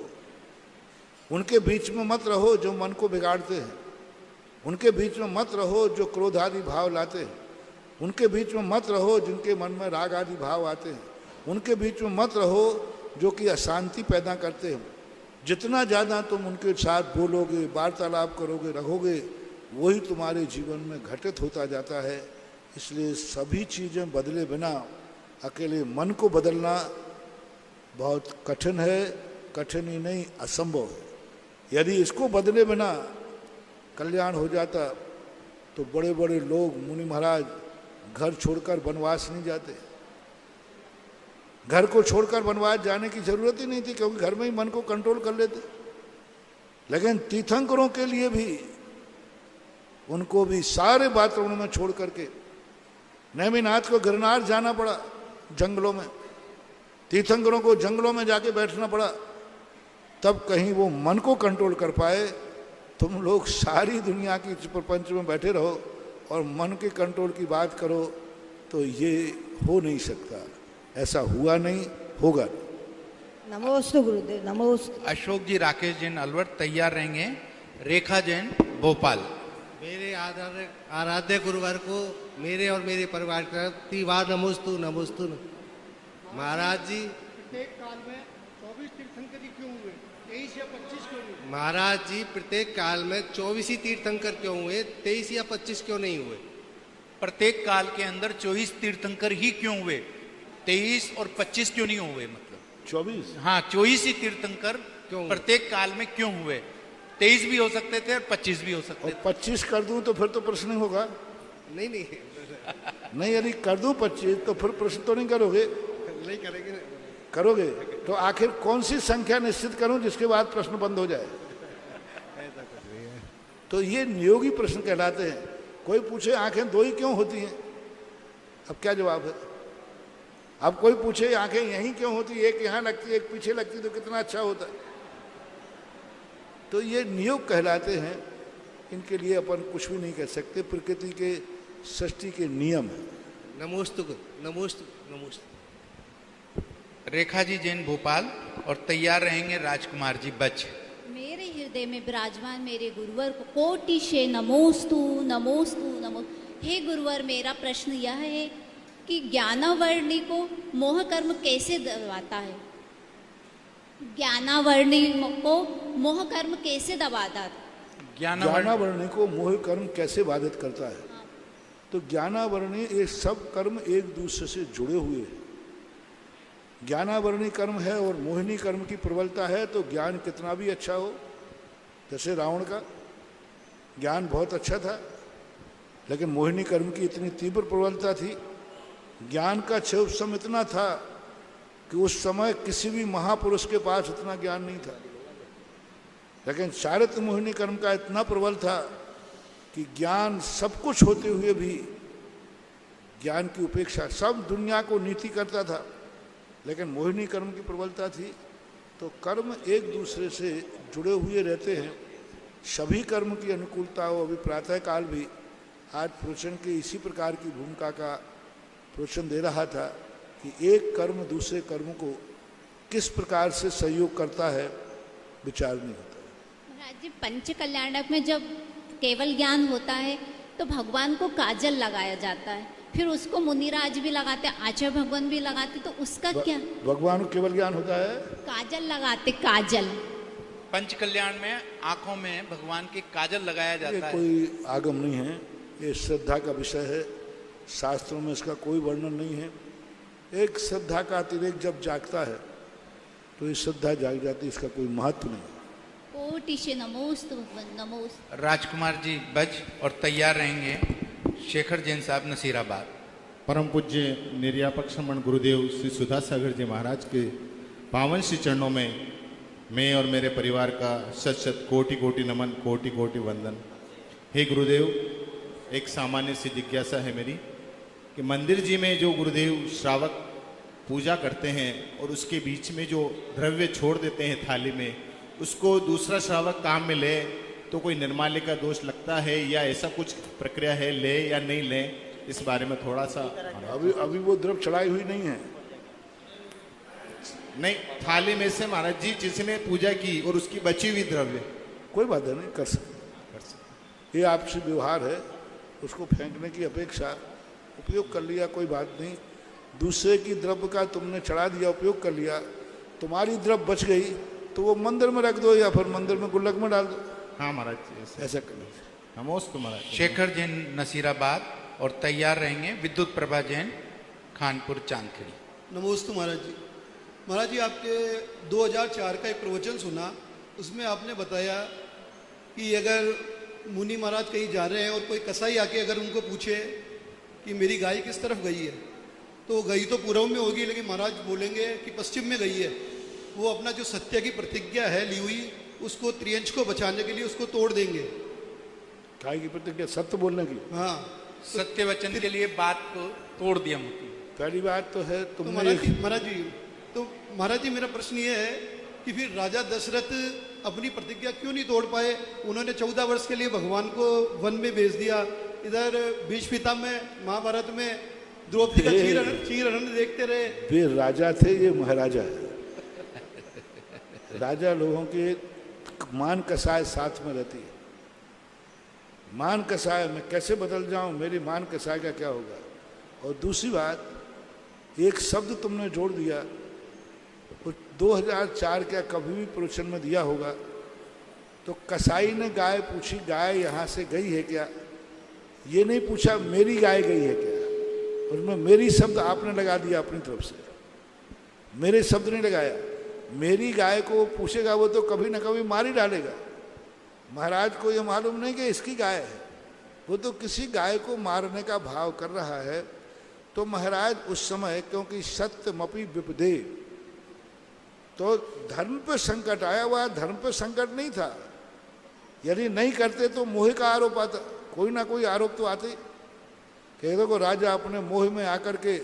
उनके बीच में मत रहो जो मन को बिगाड़ते हैं, उनके बीच में मत रहो जो क्रोध आदि भाव लाते हैं, उनके बीच में मत रहो जिनके मन में राग आदि भाव आते हैं, उनके बीच में मत रहो जो कि अशांति पैदा करते हैं। जितना ज़्यादा तुम उनके साथ बोलोगे, वार्तालाप करोगे, रहोगे, वही तुम्हारे जीवन में घटित होता जाता है। इसलिए सभी चीज़ें बदले बिना अकेले मन को बदलना बहुत कठिन है। कठिन ही नहीं, असंभव है। यदि इसको बदले बिना कल्याण हो जाता तो बड़े बड़े लोग, मुनि महाराज, घर छोड़कर वनवास नहीं जाते। घर को छोड़कर वनवास जाने की जरूरत ही नहीं थी, क्योंकि घर में ही मन को कंट्रोल कर लेते। लेकिन तीर्थंकरों के लिए भी, उनको भी सारे वातावरण में छोड़ करके नेमिनाथ को गिरनार जाना पड़ा, जंगलों में। तीर्थंकरों को जंगलों में जाके बैठना पड़ा, तब कहीं वो मन को कंट्रोल कर पाए। तुम लोग सारी दुनिया की प्रपंच में बैठे रहो और मन के कंट्रोल की बात करो, तो ये हो नहीं सकता। ऐसा हुआ नहीं, होगा नहीं। नमोस्तु गुरुदेव, नमोस्तु। अशोक जी राकेश जैन अलवर तैयार रहेंगे। रेखा जैन भोपाल। मेरे आराध्य गुरुवर को मेरे और मेरे परिवार का तिवार नमोस्तु नमोस्तु। महाराज जी, प्रत्येक काल में 24 तीर्थंकर ही क्यों हुए? 23 या 25 क्यों नहीं? महाराज जी, प्रत्येक काल में 24 ही तीर्थंकर क्यों हुए? 23 या 25 क्यों नहीं हुए? प्रत्येक काल के अंदर 24 तीर्थंकर ही क्यों हुए? 23 और 25 क्यों नहीं हुए? मतलब 24? हाँ, 24 ही तीर्थंकर क्यों प्रत्येक काल में क्यों हुए? 23 भी हो सकते थे और 25 भी हो सकते और थे। 25 कर दूं तो फिर तो प्रश्न ही होगा। नहीं नहीं नहीं, यदि कर दूं 25 तो फिर प्रश्न तो नहीं करोगे। नहीं करेंगे। करोगे तो आखिर कौन सी संख्या निश्चित करूं जिसके बाद प्रश्न बंद हो जाए? तो ये नियोगी प्रश्न कहलाते हैं। कोई पूछे आंखें 2 ही क्यों होती हैं, अब क्या जवाब है? अब कोई पूछे आंखें यहीं क्यों होती, एक यहाँ लगती एक पीछे लगती तो कितना अच्छा होता। तो ये नियोग कहलाते हैं। इनके लिए अपन कुछ भी नहीं कह सकते, प्रकृति के सृष्टि के नियम है। नमोस्तु नमोस्तु नमोस्तु। रेखा जी जैन भोपाल और तैयार रहेंगे राजकुमार जी बच। मेरे हृदय में विराजमान मेरे गुरुवर को कोटि से नमोस्तु नमोस्तु नमो। हे गुरुवर, मेरा प्रश्न यह है कि ज्ञानावर्णी को मोह कर्म कैसे दबाता है? ज्ञानावर्णी को मोह कर्म कैसे दबाता है? ज्ञानावर्णी को मोह कर्म कैसे बाधित करता है? तो तो ज्ञानावरणी ये सब कर्म एक दूसरे से जुड़े हुए हैं। ज्ञानावरणी कर्म है और मोहिनी कर्म की प्रबलता है, तो ज्ञान कितना भी अच्छा हो, जैसे रावण का ज्ञान बहुत अच्छा था, लेकिन मोहिनी कर्म की इतनी तीव्र प्रबलता थी, ज्ञान का क्षोभ इतना था कि उस समय किसी भी महापुरुष के पास इतना ज्ञान नहीं था। लेकिन चारित्र मोहिनी कर्म का इतना प्रबल था कि ज्ञान सब कुछ होते हुए भी ज्ञान की उपेक्षा, सब दुनिया को नीति करता था, लेकिन मोहिनी कर्म की प्रबलता थी। तो कर्म एक दूसरे से जुड़े हुए रहते हैं। सभी कर्म की अनुकूलता हो। अभी प्रातः काल भी आज प्रवचन के इसी प्रकार की भूमिका का प्रवचन दे रहा था कि एक कर्म दूसरे कर्म को किस प्रकार से सहयोग करता है, विचार नहीं होता है। महाराज जी, पंच कल्याणक में जब केवल ज्ञान होता है तो भगवान को काजल लगाया जाता है, फिर उसको मुनिराज भी लगाते, आचार्य भगवान भी लगाते, तो उसका क्या? भगवान को केवल ज्ञान होता है, काजल लगाते, काजल। पंच कल्याण में आंखों में भगवान के काजल लगाया जाता है। कोई आगम नहीं है, ये श्रद्धा का विषय है। शास्त्रों में इसका कोई वर्णन नहीं है। एक श्रद्धा का अतिरेक जब जागता है तो ये श्रद्धा जाग जाती है, इसका कोटि महत्व नहीं है। कोटि से नमोस्तु नमोस्तु। राजकुमार जी बज और तैयार रहेंगे। शेखर जैन साहब नसीराबाद। परम पूज्य निर्यापक श्रमण गुरुदेव श्री सुधा सागर जी महाराज के पावन श्री चरणों में मैं और मेरे परिवार का शत शत कोटि कोटि नमन, कोटि कोटि वंदन। हे गुरुदेव, एक सामान्य सी जिज्ञासा है मेरी कि मंदिर जी में जो गुरुदेव श्रावक पूजा करते हैं और उसके बीच में जो द्रव्य छोड़ देते हैं थाली में, उसको दूसरा श्रावक काम में ले तो कोई निर्माल्य का दोष लगता है या ऐसा कुछ प्रक्रिया है, ले या नहीं ले, इस बारे में थोड़ा सा। अभी वो द्रव्य चढ़ाई हुई नहीं है। नहीं, थाली में से महाराज जी जिसने पूजा की और उसकी बची हुई द्रव्य, कोई बात नहीं, कर सकते। ये आपसे व्यवहार है, उसको फेंकने की अपेक्षा उपयोग कर लिया, कोई बात नहीं। दूसरे की द्रव्य का तुमने चढ़ा दिया, उपयोग कर लिया, तुम्हारी द्रव्य बच गई तो वो मंदिर में रख दो या फिर मंदिर में गुल्लक में डाल दो। हाँ महाराज जी, ऐसा कर लीजिए। नमोस्तु महाराज। शेखर जैन नसीराबाद और तैयार रहेंगे विद्युत प्रभा जैन खानपुर चांदखेड़ी। नमोस्तु महाराज जी। महाराज जी, आपके 2004 का एक प्रवचन सुना, उसमें आपने बताया कि अगर मुनि महाराज कहीं जा रहे हैं और कोई कसाई आके अगर उनको पूछे कि मेरी गाय किस तरफ गई है, तो गई तो पूर्व में होगी, लेकिन महाराज बोलेंगे कि पश्चिम में गई है। वो अपना जो सत्य की प्रतिज्ञा है ली हुई, उसको त्रियंश को बचाने के लिए उसको तोड़ देंगे। काय की प्रतिज्ञा? सत्य बोलने की। हाँ, सत्य वचन के लिए बात को तोड़ दिया मोती। पहली बात तो है तो महाराज जी मेरा प्रश्न ये है कि फिर राजा दशरथ अपनी प्रतिज्ञा क्यों नहीं तोड़ पाए? उन्होंने 14 वर्ष के लिए भगवान को वन में भेज दिया। इधर भीष्म पिता में महाभारत में द्रौपदी का चीर हरण देखते रहे। वे राजा थे, ये महाराजा है। राजा लोगों के मान कसाय साथ में रहती है। मान कसाय मैं कैसे बदल जाऊं, मेरी मान कसाय का क्या होगा? और दूसरी बात, एक शब्द तुमने जोड़ दिया, 2004 का कभी भी प्रवचन में दिया होगा, तो कसाई ने गाय पूछी, गाय यहाँ से गई है क्या? ये नहीं पूछा मेरी गाय गई है क्या। उसमें मेरी शब्द आपने लगा दिया अपनी तरफ से, मेरे शब्द नहीं लगाया। मेरी गाय को पूछेगा वो तो कभी ना कभी मार ही डालेगा। महाराज को ये मालूम नहीं कि इसकी गाय है, वो तो किसी गाय को मारने का भाव कर रहा है। तो महाराज उस समय, क्योंकि सत्यमपि विपदे, तो धर्म पे संकट आया हुआ, धर्म पे संकट नहीं था। यदि नहीं करते तो मोह का आरोप आता, कोई ना कोई आरोप तो आते कि देखो राजा अपने मोह में आकर के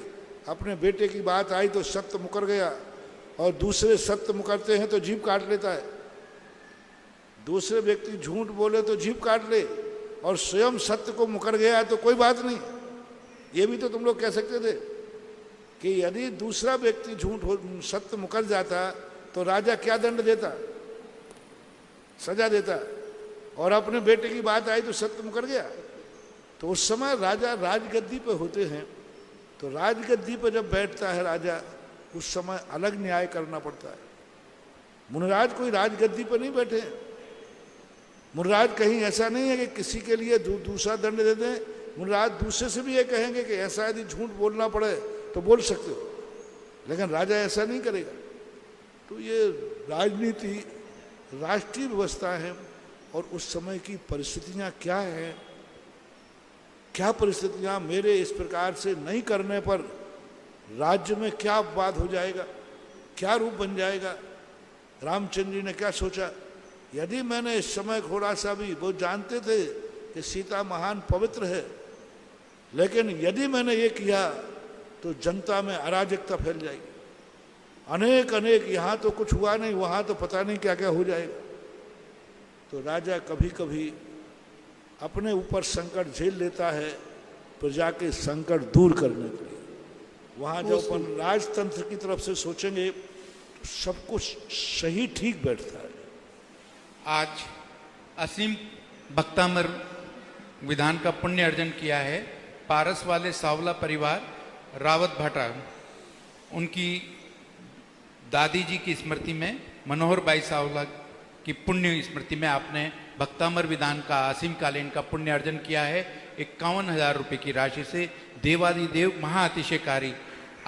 अपने बेटे की बात आई तो सत्य मुकर गया, और दूसरे सत्य मुकरते हैं तो जीभ काट लेता है। दूसरे व्यक्ति झूठ बोले तो जीभ काट ले, और स्वयं सत्य को मुकर गया तो कोई बात नहीं। ये भी तो तुम लोग कह सकते थे कि यदि दूसरा व्यक्ति सत्य मुकर जाता तो राजा क्या दंड देता, सजा देता, और अपने बेटे की बात आई तो सत्य मुकर गया। तो उस समय राजा राजगद्दी पे होते हैं, तो राजगद्दी पे जब बैठता है राजा, उस समय अलग न्याय करना पड़ता है। मुनिराज कोई राजगद्दी पर नहीं बैठे। मुनिराज कहीं ऐसा नहीं है कि किसी के लिए दूसरा दंड दे दें मुराद दूसरे से भी ये कहेंगे कि ऐसा यदि झूठ बोलना पड़े तो बोल सकते हो, लेकिन राजा ऐसा नहीं करेगा। तो ये राजनीति राष्ट्रीय व्यवस्था है और उस समय की परिस्थितियां क्या हैं, क्या परिस्थितियां मेरे इस प्रकार से नहीं करने पर राज्य में क्या बात हो जाएगा, क्या रूप बन जाएगा। रामचंद्र जी ने क्या सोचा, यदि मैंने इस समय थोड़ा सा भी, वो जानते थे कि सीता महान पवित्र है, लेकिन यदि मैंने ये किया तो जनता में अराजकता फैल जाएगी। अनेक यहाँ तो कुछ हुआ नहीं, वहाँ तो पता नहीं क्या क्या हो जाएगा। तो राजा कभी कभी अपने ऊपर संकट झेल लेता है प्रजा के संकट दूर करने के लिए। वहाँ जब अपन राजतंत्र की तरफ से सोचेंगे तो सब कुछ सही ठीक बैठता है। आज असीम भक्तामर विधान का पुण्य अर्जन किया है पारस वाले सावला परिवार रावत भाटा, उनकी दादी जी की स्मृति में, मनोहर बाई सावला की पुण्य स्मृति में आपने भक्तामर विधान का असीम कालीन का पुण्य अर्जन किया है 51,000 रुपये की राशि से देवादिदेव महाअतिशयकारी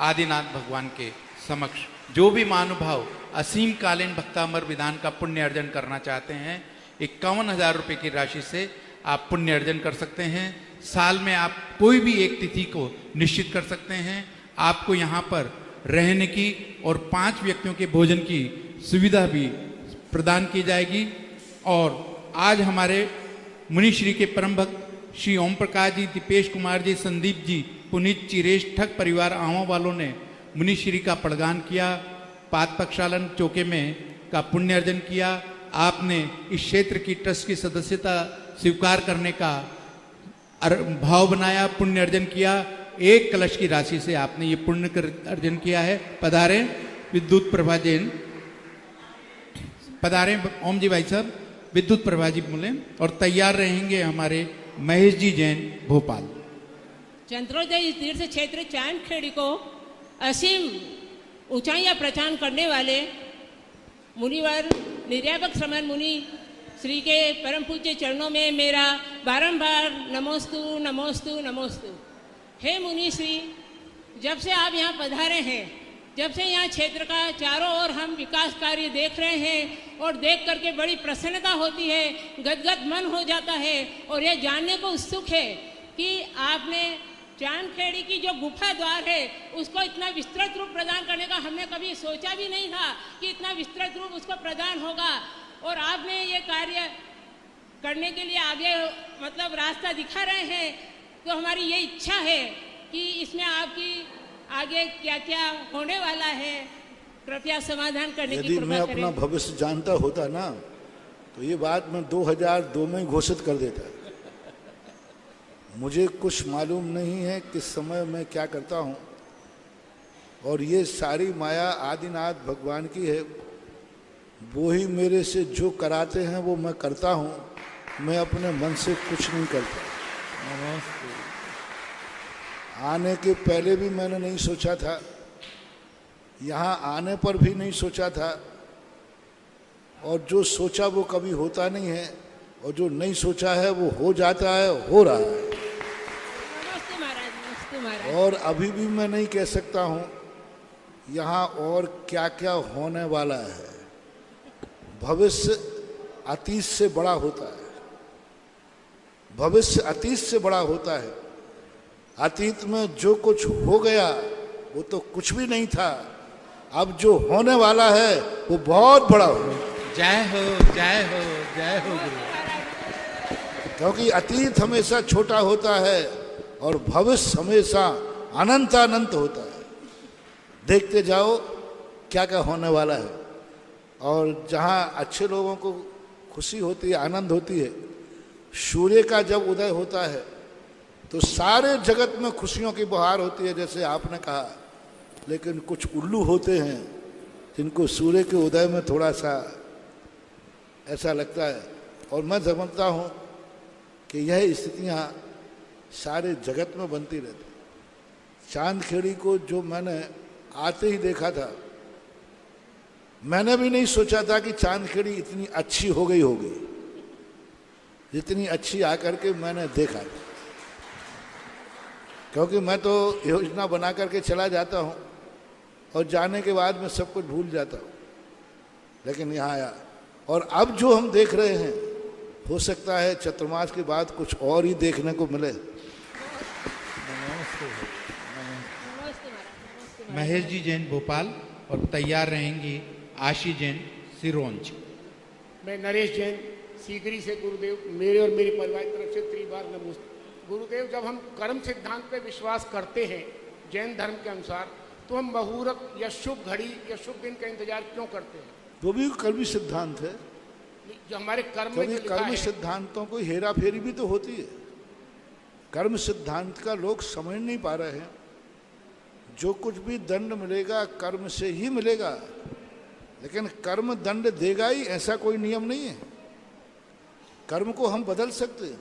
आदिनाथ भगवान के समक्ष। जो भी महानुभाव असीम कालीन भक्तामर विधान का पुण्य अर्जन करना चाहते हैं 51,000 रुपये की राशि से आप पुण्य अर्जन कर सकते हैं। साल में आप कोई भी एक तिथि को निश्चित कर सकते हैं। आपको यहाँ पर रहने की और 5 व्यक्तियों के भोजन की सुविधा भी प्रदान की जाएगी। और आज हमारे मुनिश्री के परम भक्त श्री ओम प्रकाश जी, दीपेश कुमार जी, संदीप जी, पुनीत चिरेश ठग परिवार आवा वालों ने मुनिश्री का पड़गान किया, पाद प्रक्षालन चौके में का पुण्य अर्जन किया। आपने इस क्षेत्र की ट्रस्ट की सदस्यता स्वीकार करने का भाव बनाया, पुण्य अर्जन किया। 1 कलश की राशि से आपने ये पुण्य अर्जन किया है। पधारे विद्युत प्रभा जैन, पधारे ओम जी भाई साहब, विद्युत प्रभा जी बोले। और तैयार रहेंगे हमारे महेश जी जैन भोपाल। चंद्रोदय तीर्थ क्षेत्र चांदखेड़ी को असीम ऊंचाइयां प्रदान करने वाले मुनिवर निर्यापक श्रमण मुनि श्री के परम पूज्य चरणों में मेरा बारंबार नमोस्तु नमोस्तु नमोस्तु। हे मुनि श्री, जब से आप यहाँ पधारे हैं, जब से यहाँ क्षेत्र का चारों ओर हम विकास कार्य देख रहे हैं और देख करके बड़ी प्रसन्नता होती है, गदगद मन हो जाता है और यह जानने को उत्सुक है कि आपने चांदखेड़ी की जो गुफा द्वार है उसको इतना विस्तृत रूप प्रदान करने का हमने कभी सोचा भी नहीं था कि इतना विस्तृत रूप उसको प्रदान होगा। और आपने ये कार्य करने के लिए आगे मतलब रास्ता दिखा रहे हैं। तो हमारी ये इच्छा है कि इसमें आपकी आगे क्या क्या होने वाला है, कृपया समाधान करने की कृपा करें। यदि मैं अपना भविष्य जानता होता ना तो ये बात मैं 2002 में घोषित कर देता। मुझे कुछ मालूम नहीं है किस समय मैं क्या करता हूँ, और ये सारी माया आदिनाथ भगवान की है। वो ही मेरे से जो कराते हैं वो मैं करता हूँ, मैं अपने मन से कुछ नहीं करता। आने के पहले भी मैंने नहीं सोचा था, यहाँ आने पर भी नहीं सोचा था, और जो सोचा वो कभी होता नहीं है, और जो नहीं सोचा है वो हो जाता है, हो रहा है। और अभी भी मैं नहीं कह सकता हूँ यहाँ और क्या क्या होने वाला है। भविष्य अतीत से बड़ा होता है, भविष्य अतीत से बड़ा होता है। अतीत में जो कुछ हो गया वो तो कुछ भी नहीं था, अब जो होने वाला है वो बहुत बड़ा होगा। जय हो जय हो जय हो गुरु। क्योंकि अतीत हमेशा छोटा होता है और भविष्य हमेशा अनंत होता है। देखते जाओ क्या क्या होने वाला है। और जहाँ अच्छे लोगों को खुशी होती है, आनंद होती है, सूर्य का जब उदय होता है तो सारे जगत में खुशियों की बहार होती है, जैसे आपने कहा। लेकिन कुछ उल्लू होते हैं जिनको सूर्य के उदय में थोड़ा सा ऐसा लगता है। और मैं समझता हूँ कि यह स्थितियाँ सारे जगत में बनती रहती। चांदखेड़ी को जो मैंने आते ही देखा था, मैंने भी नहीं सोचा था कि चांदखेड़ी इतनी अच्छी हो गई होगी, जितनी अच्छी आकर के मैंने देखा। क्योंकि मैं तो योजना बना करके चला जाता हूँ और जाने के बाद मैं सब कुछ भूल जाता हूँ, लेकिन यहाँ आया और अब जो हम देख रहे हैं हो सकता है चतुर्मास के बाद कुछ और ही देखने को मिले। महेश जी जैन भोपाल और तैयार रहेंगी आशी जैन सिरोंज। मैं नरेश जैन सीकरी से। गुरुदेव मेरे और मेरे परिवार की तरफ से त्रिबार नमस्ते। गुरुदेव, जब हम कर्म सिद्धांत पे विश्वास करते हैं जैन धर्म के अनुसार, तो हम मुहूर्त या शुभ घड़ी या शुभ दिन का इंतजार क्यों करते हैं? वो भी कर्मी सिद्धांत है। जो हमारे कर्म में जो लिखा कर्म है, सिद्धांतों को हेरा फेरी भी तो होती है। कर्म सिद्धांत का लोग समझ नहीं पा रहे हैं। जो कुछ भी दंड मिलेगा कर्म से ही मिलेगा, लेकिन कर्म दंड देगा ही ऐसा कोई नियम नहीं है। कर्म को हम बदल सकते हैं,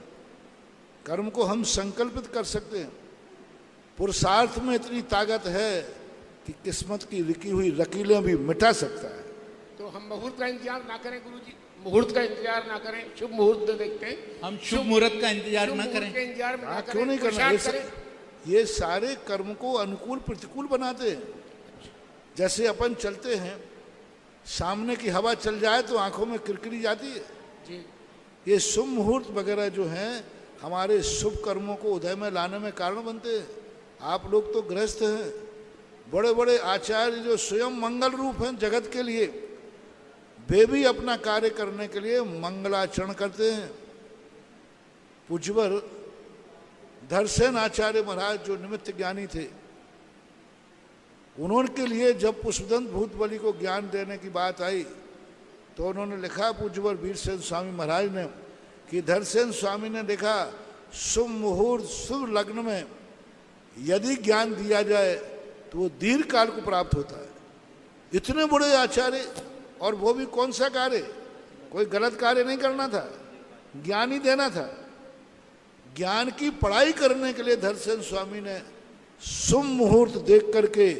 कर्म को हम संकल्पित कर सकते हैं। पुरुषार्थ में इतनी ताकत है कि किस्मत की लिखी हुई लकीरें भी मिटा सकता है। तो हम मुहूर्त का इंतजार ना करें गुरुजी, मुहूर्त का इंतजार ना करें, शुभ मुहूर्त देखते हैं, हम शुभ मुहूर्त का इंतजार ना करें। इंतजार में ना करें, क्यों नहीं करना? पुरुषार्थ ये सारे कर्म को अनुकूल प्रतिकूल बनाते हैं। जैसे अपन चलते हैं, सामने की हवा चल जाए तो आंखों में किरकिरी जाती है जी। ये शुभ मुहूर्त वगैरह जो हैं हमारे शुभ कर्मों को उदय में लाने में कारण बनते हैं। आप लोग तो गृहस्थ हैं, बड़े बड़े आचार्य जो स्वयं मंगल रूप हैं जगत के लिए, वे भी अपना कार्य करने के लिए मंगलाचरण करते हैं। पूज्यवर धरसेन आचार्य महाराज जो निमित्त ज्ञानी थे, उन्होंने लिए जब पुष्पदंत भूत बलि को ज्ञान देने की बात आई तो उन्होंने लिखा पूज्यवर वीरसेन स्वामी महाराज ने कि धरसेन स्वामी ने लिखा, शुभ मुहूर्त शुभ लग्न में यदि ज्ञान दिया जाए तो वो दीर्घ काल को प्राप्त होता है। इतने बड़े आचार्य, और वो भी कौन सा कार्य, कोई गलत कार्य नहीं करना था, ज्ञान ही देना था। ज्ञान की पढ़ाई करने के लिए धरसेन स्वामी ने शुभ मुहूर्त देख करके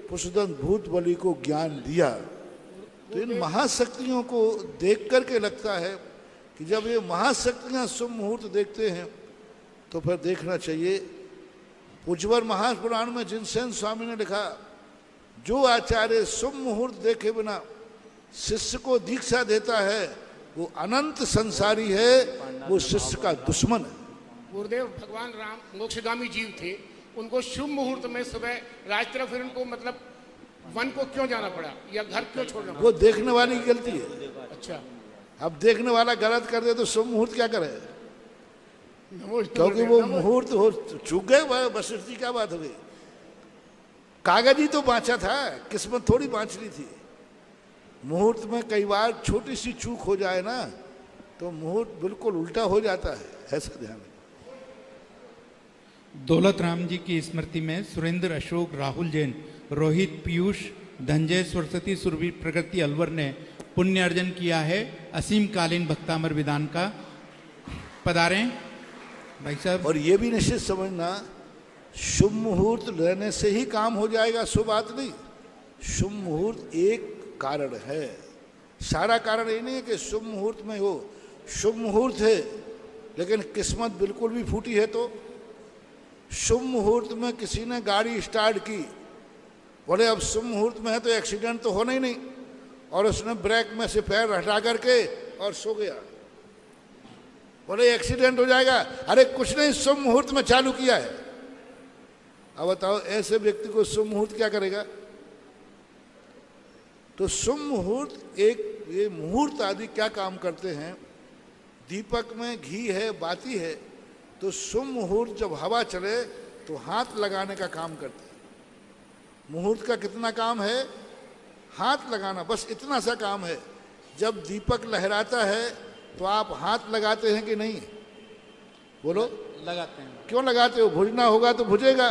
पुष्पदंत भूत बलि को ज्ञान दिया। तो इन महाशक्तियों को देख करके लगता है कि जब ये महाशक्तियां शुभ मुहूर्त देखते हैं तो फिर देखना चाहिए। पूज्यवर महापुराण में जिनसेन स्वामी ने लिखा, जो आचार्य शुभ मुहूर्त देखे बिना शिष्य को दीक्षा देता है वो अनंत संसारी है, वो शिष्य का दुश्मन है। गुरुदेव भगवान राम मोक्षगामी जीव थे, उनको शुभ मुहूर्त में सुबह राजतरफ फिर उनको मतलब वन को क्यों जाना पड़ा या घर क्यों छोड़ना पड़ा? वो देखने वाली की गलती है। अच्छा, अब देखने वाला गलत कर दे तो शुभ मुहूर्त क्या करे? क्योंकि वो मुहूर्त हो चूक गए, वशिष्ठ जी क्या बात हो गई? कागज ही तो बांचा था, किस्मत थोड़ी बांचनी थी। मुहूर्त में कई बार छोटी सी चूक हो जाए ना तो मुहूर्त बिल्कुल उल्टा हो जाता है, ऐसा ध्यान रखना। दौलत राम जी की स्मृति में सुरेंद्र, अशोक, राहुल जैन, रोहित, पीयूष, धनजय, सरस्वती, सुरभि, प्रगति अलवर ने पुण्य अर्जन किया है असीम कालीन भक्तामर विधान का। पधारें भाई साहब। और ये भी निश्चित समझना, शुभ मुहूर्त रहने से ही काम हो जाएगा, शुभ बात नहीं। शुभ मुहूर्त एक कारण है, सारा कारण ये नहीं है कि शुभ मुहूर्त में हो। शुभ मुहूर्त है लेकिन किस्मत बिल्कुल भी फूटी है तो शुभ मुहूर्त में किसी ने गाड़ी स्टार्ट की, बोले अब शुभ मुहूर्त में है तो एक्सीडेंट तो होना ही नहीं, और उसने ब्रेक में से पैर हटा करके और सो गया, बोले एक्सीडेंट हो जाएगा। अरे कुछ नहीं, शुभ मुहूर्त में चालू किया है। अब बताओ ऐसे व्यक्ति को शुभ मुहूर्त क्या करेगा? तो शुभ मुहूर्त एक, ये मुहूर्त आदि क्या काम करते हैं? दीपक में घी है, बाती है, तो शुभ मुहूर्त जब हवा चले तो हाथ लगाने का काम करते हैं। मुहूर्त का कितना काम है? हाथ लगाना, बस इतना सा काम है। जब दीपक लहराता है तो आप हाथ लगाते हैं कि नहीं? बोलो। लगाते हैं। क्यों लगाते हो? भुजना होगा तो भुजेगा,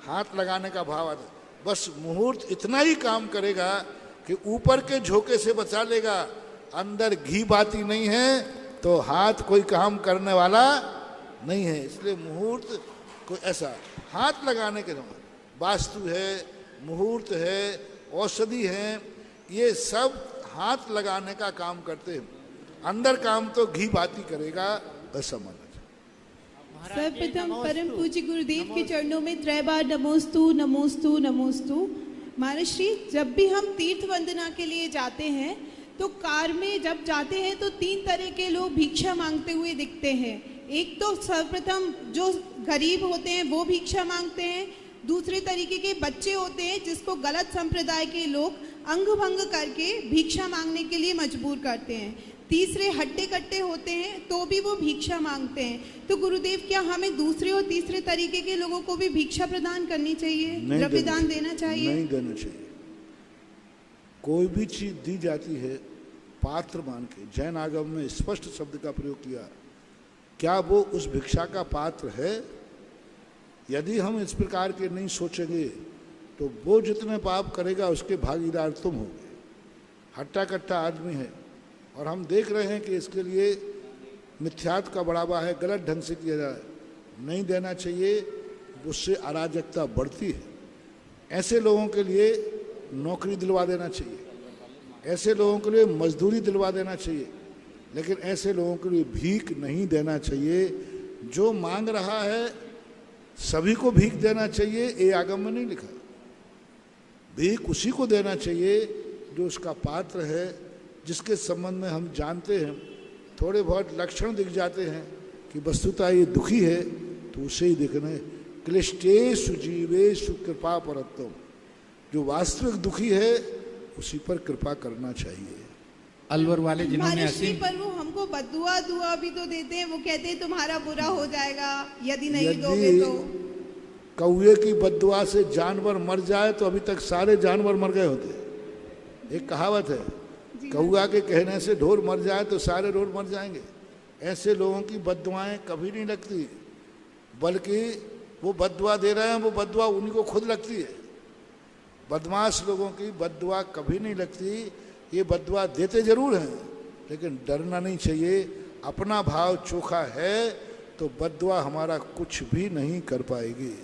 हाथ लगाने का भाव आता है। बस मुहूर्त इतना ही काम करेगा कि ऊपर के झोंके से बचा लेगा, अंदर घी बाती नहीं है तो हाथ कोई काम करने वाला नहीं है। इसलिए मुहूर्त को ऐसा हाथ लगाने के लिए वास्तु है, मुहूर्त है, औषधि है, ये सब हाथ लगाने का काम करते हैं। अंदर काम तो घी बाती करेगा, ऐसा माना जाए। सर्वप्रथम परम पूज्य गुरुदेव के चरणों में त्रय बार नमोस्तु नमोस्तु नमोस्तु। महाराज श्री, जब भी हम तीर्थ वंदना के लिए जाते हैं तो कार में जब जाते हैं तो 3 तरह के लोग भिक्षा मांगते हुए दिखते हैं। एक तो सर्वप्रथम जो गरीब होते हैं वो भिक्षा मांगते हैं, दूसरे तरीके के बच्चे होते हैं जिसको गलत संप्रदाय के लोग अंग भंग करके भिक्षा मांगने के लिए मजबूर करते हैं, तीसरे हट्टे कट्टे होते हैं तो भी वो भिक्षा मांगते हैं। तो गुरुदेव, क्या हमें दूसरे और तीसरे तरीके के लोगों को भी भिक्षा प्रदान करनी चाहिए, द्रव्य दान देना चाहिए? नहीं देना चाहिए। कोई भी चीज दी जाती है पात्र मान के, जैन आगम में स्पष्ट शब्द का प्रयोग किया, क्या वो उस भिक्षा का पात्र है? यदि हम इस प्रकार के नहीं सोचेंगे तो वो जितने पाप करेगा उसके भागीदार तुम होगे। हट्टा कट्टा आदमी है और हम देख रहे हैं कि इसके लिए मिथ्यात्व का बढ़ावा है, गलत ढंग से किया जाए, नहीं देना चाहिए, उससे अराजकता बढ़ती है। ऐसे लोगों के लिए नौकरी दिलवा देना चाहिए, ऐसे लोगों के लिए मजदूरी दिलवा देना चाहिए, लेकिन ऐसे लोगों के लिए भीख नहीं देना चाहिए। जो मांग रहा है सभी को भीख देना चाहिए, ये आगम में नहीं लिखा। भीख उसी को देना चाहिए जो उसका पात्र है, जिसके संबंध में हम जानते हैं, थोड़े बहुत लक्षण दिख जाते हैं कि वस्तुतः ये दुखी है, तो उसे ही देखना। क्लिष्टेषु जीवेषु कृपा परत्वम, जो वास्तविक दुखी है उसी पर कृपा करना चाहिए। अलवर वाले जिन्होंने महाराष्ट्री पर वो हमको बद्दुआ दुआ भी तो देते हैं, वो कहते हैं तुम्हारा बुरा हो जाएगा यदि नहीं दोगे तो। कौए की बद्दुआ से जानवर मर जाए तो अभी तक सारे जानवर मर गए होते। एक कहावत है, कौआ के कहने से ढोर मर जाए तो सारे ढोर मर जाएंगे। ऐसे लोगों की बद्दुआएं कभी नहीं लगती, बल्कि वो बद्दुआ दे रहे हैं, वो बद्दुआ उन्हीं को खुद लगती है। बदमाश लोगों की बद्दुआ कभी नहीं लगती। ये बद्दुआ देते जरूर हैं, लेकिन डरना नहीं चाहिए। अपना भाव चोखा है तो बद्दुआ हमारा कुछ भी नहीं कर पाएगी।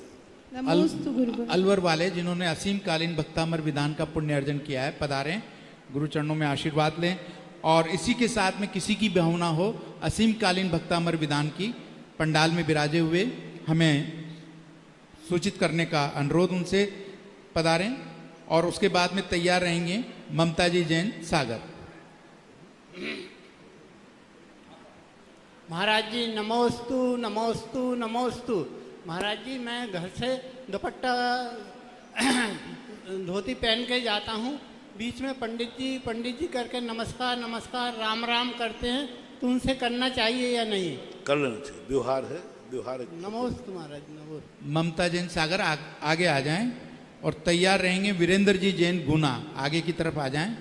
अलवर वाले जिन्होंने असीम कालीन भक्तामर विधान का पुण्य अर्जन किया है, पधारें, गुरु चरणों में आशीर्वाद लें। और इसी के साथ में किसी की भावना हो असीम कालीन भक्तामर विधान की पंडाल में विराजे हुए हमें सूचित करने का अनुरोध उनसे, पधारें। और उसके बाद में तैयार रहेंगे ममता जी जैन सागर। महाराज जी नमोस्तु नमोस्तु नमोस्तु। महाराज जी, मैं घर से दुपट्टा धोती पहन के जाता हूँ, बीच में पंडित जी करके नमस्कार नमस्कार राम राम करते हैं, तो उनसे करना चाहिए या नहीं? कर लेना चाहिए, व्यवहार है, व्यवहार है। नमोस्तु महाराज, नमोस्तु। ममता जैन सागर आगे आ जाएं और तैयार रहेंगे वीरेंद्र जी जैन गुना, आगे की तरफ आ जाएं।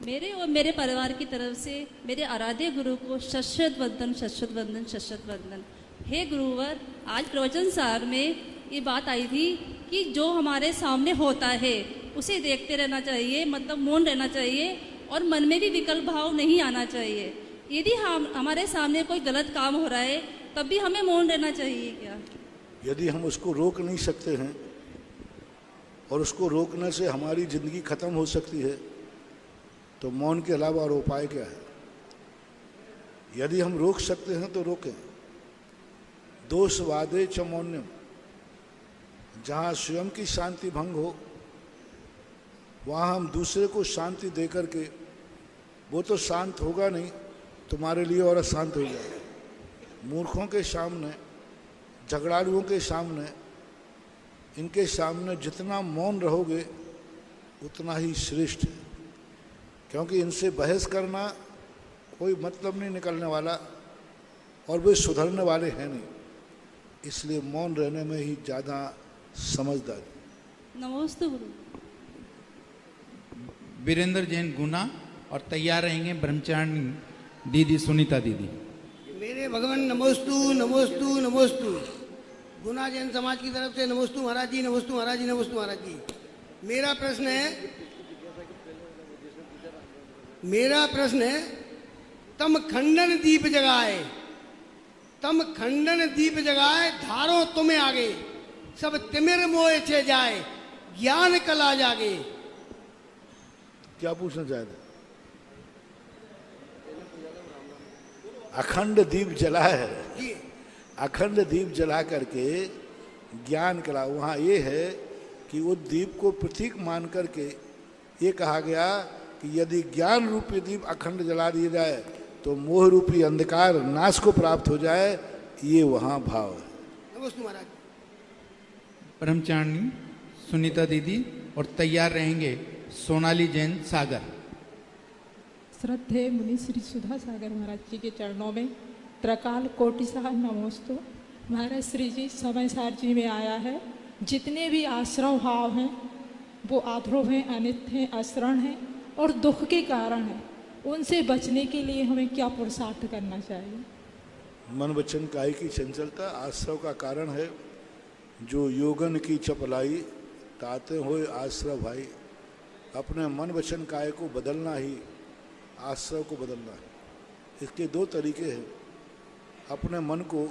मेरे और मेरे परिवार की तरफ से मेरे आराध्य गुरु को शश्वत वंदन शश्वत वंदन शश्वत वंदन। हे गुरुवर, आज प्रवचन सार में ये बात आई थी कि जो हमारे सामने होता है उसे देखते रहना चाहिए, मतलब मौन रहना चाहिए और मन में भी विकल्प भाव नहीं आना चाहिए। यदि हमारे सामने कोई गलत काम हो रहा है तब भी हमें मौन रहना चाहिए क्या? यदि हम उसको रोक नहीं सकते हैं और उसको रोकने से हमारी जिंदगी खत्म हो सकती है, तो मौन के अलावा और उपाय क्या है? यदि हम रोक सकते हैं तो रोकें। दोष वादे च मौन्यम, जहाँ स्वयं की शांति भंग हो वहाँ हम दूसरे को शांति दे करके, वो तो शांत होगा नहीं, तुम्हारे लिए और अशांत हो जाएगा। मूर्खों के सामने, झगड़ालुओं के सामने, इनके सामने जितना मौन रहोगे उतना ही श्रेष्ठ है, क्योंकि इनसे बहस करना कोई मतलब नहीं निकलने वाला और वे सुधरने वाले हैं नहीं। इसलिए मौन रहने में ही ज़्यादा समझदारी। नमोस्तु गुरु। वीरेंद्र जैन गुना और तैयार रहेंगे ब्रह्मचारिणी दीदी सुनीता दीदी। मेरे भगवान नमोस्तु नमोस्तु नमोस्तु। गुना जैन समाज की तरफ से नमोस्तु महाराज जी, नमोस्तु महाराज जी, नमोस्तु महाराज जी। मेरा प्रश्न है, तम खंडन दीप जगाए, तम खंडन दीप जगाए, धारो तुम्हें आगे, सब तिमिर मोए छे जाए, ज्ञान कला जागे। क्या पूछना चाहते? अखंड दीप जला है, अखंड दीप जला करके ज्ञान करा। वहाँ ये है कि वो दीप को प्रतीक मान करके ये कहा गया कि यदि ज्ञान रूपी दीप अखंड जला दिया जाए तो मोह रूपी अंधकार नाश को प्राप्त हो जाए, ये वहाँ भाव है। नमस्ते महाराज। ब्रह्मचारिणी सुनीता दीदी और तैयार रहेंगे सोनाली जैन सागर। श्रद्धेय मुनि श्री सुधा सागर महाराज जी के चरणों में त्रकाल कोटिशाह नमोस्तु। महाराज श्री जी समय सार जी में आया है, जितने भी आश्रम भाव हैं वो आध्रुव हैं, अनित्य हैं, अशरण हैं और दुख के कारण हैं। उनसे बचने के लिए हमें क्या पुरुषार्थ करना चाहिए? मन वचन काया की चंचलता आश्रव का कारण है। जो योगन की चपलाई ताते हुए आश्रव भाई। अपने मन वचन काया को बदलना ही आश्रव को बदलना है। इसके दो तरीके हैं। अपने मन को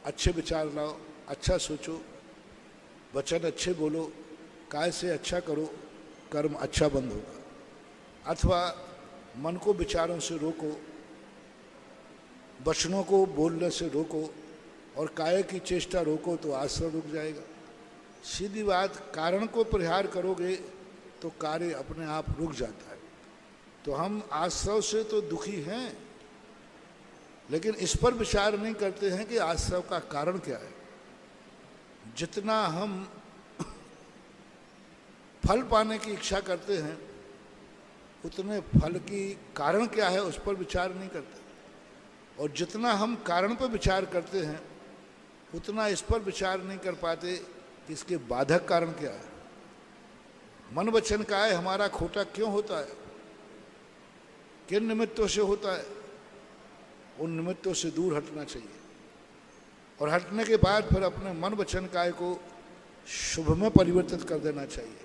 अच्छे विचार लाओ, अच्छा सोचो, वचन अच्छे बोलो, काय से अच्छा करो, कर्म अच्छा बंद होगा। अथवा मन को विचारों से रोको, वचनों को बोलने से रोको और काय की चेष्टा रोको तो आश्रय रुक जाएगा। सीधी बात, कारण को परिहार करोगे तो कार्य अपने आप रुक जाता है। तो हम आश्रव से तो दुखी हैं, लेकिन इस पर विचार नहीं करते हैं कि आश्रव का कारण क्या है। जितना हम फल पाने की इच्छा करते हैं उतने फल की कारण क्या है उस पर विचार नहीं करते, और जितना हम कारण पर विचार करते हैं उतना इस पर विचार नहीं कर पाते कि इसके बाधक कारण क्या है। मन वचन काय हमारा खोटा क्यों होता है, किन निमित्तों से होता है, उन निमित्तों से दूर हटना चाहिए और हटने के बाद फिर अपने मन वचन काय को शुभ में परिवर्तित कर देना चाहिए।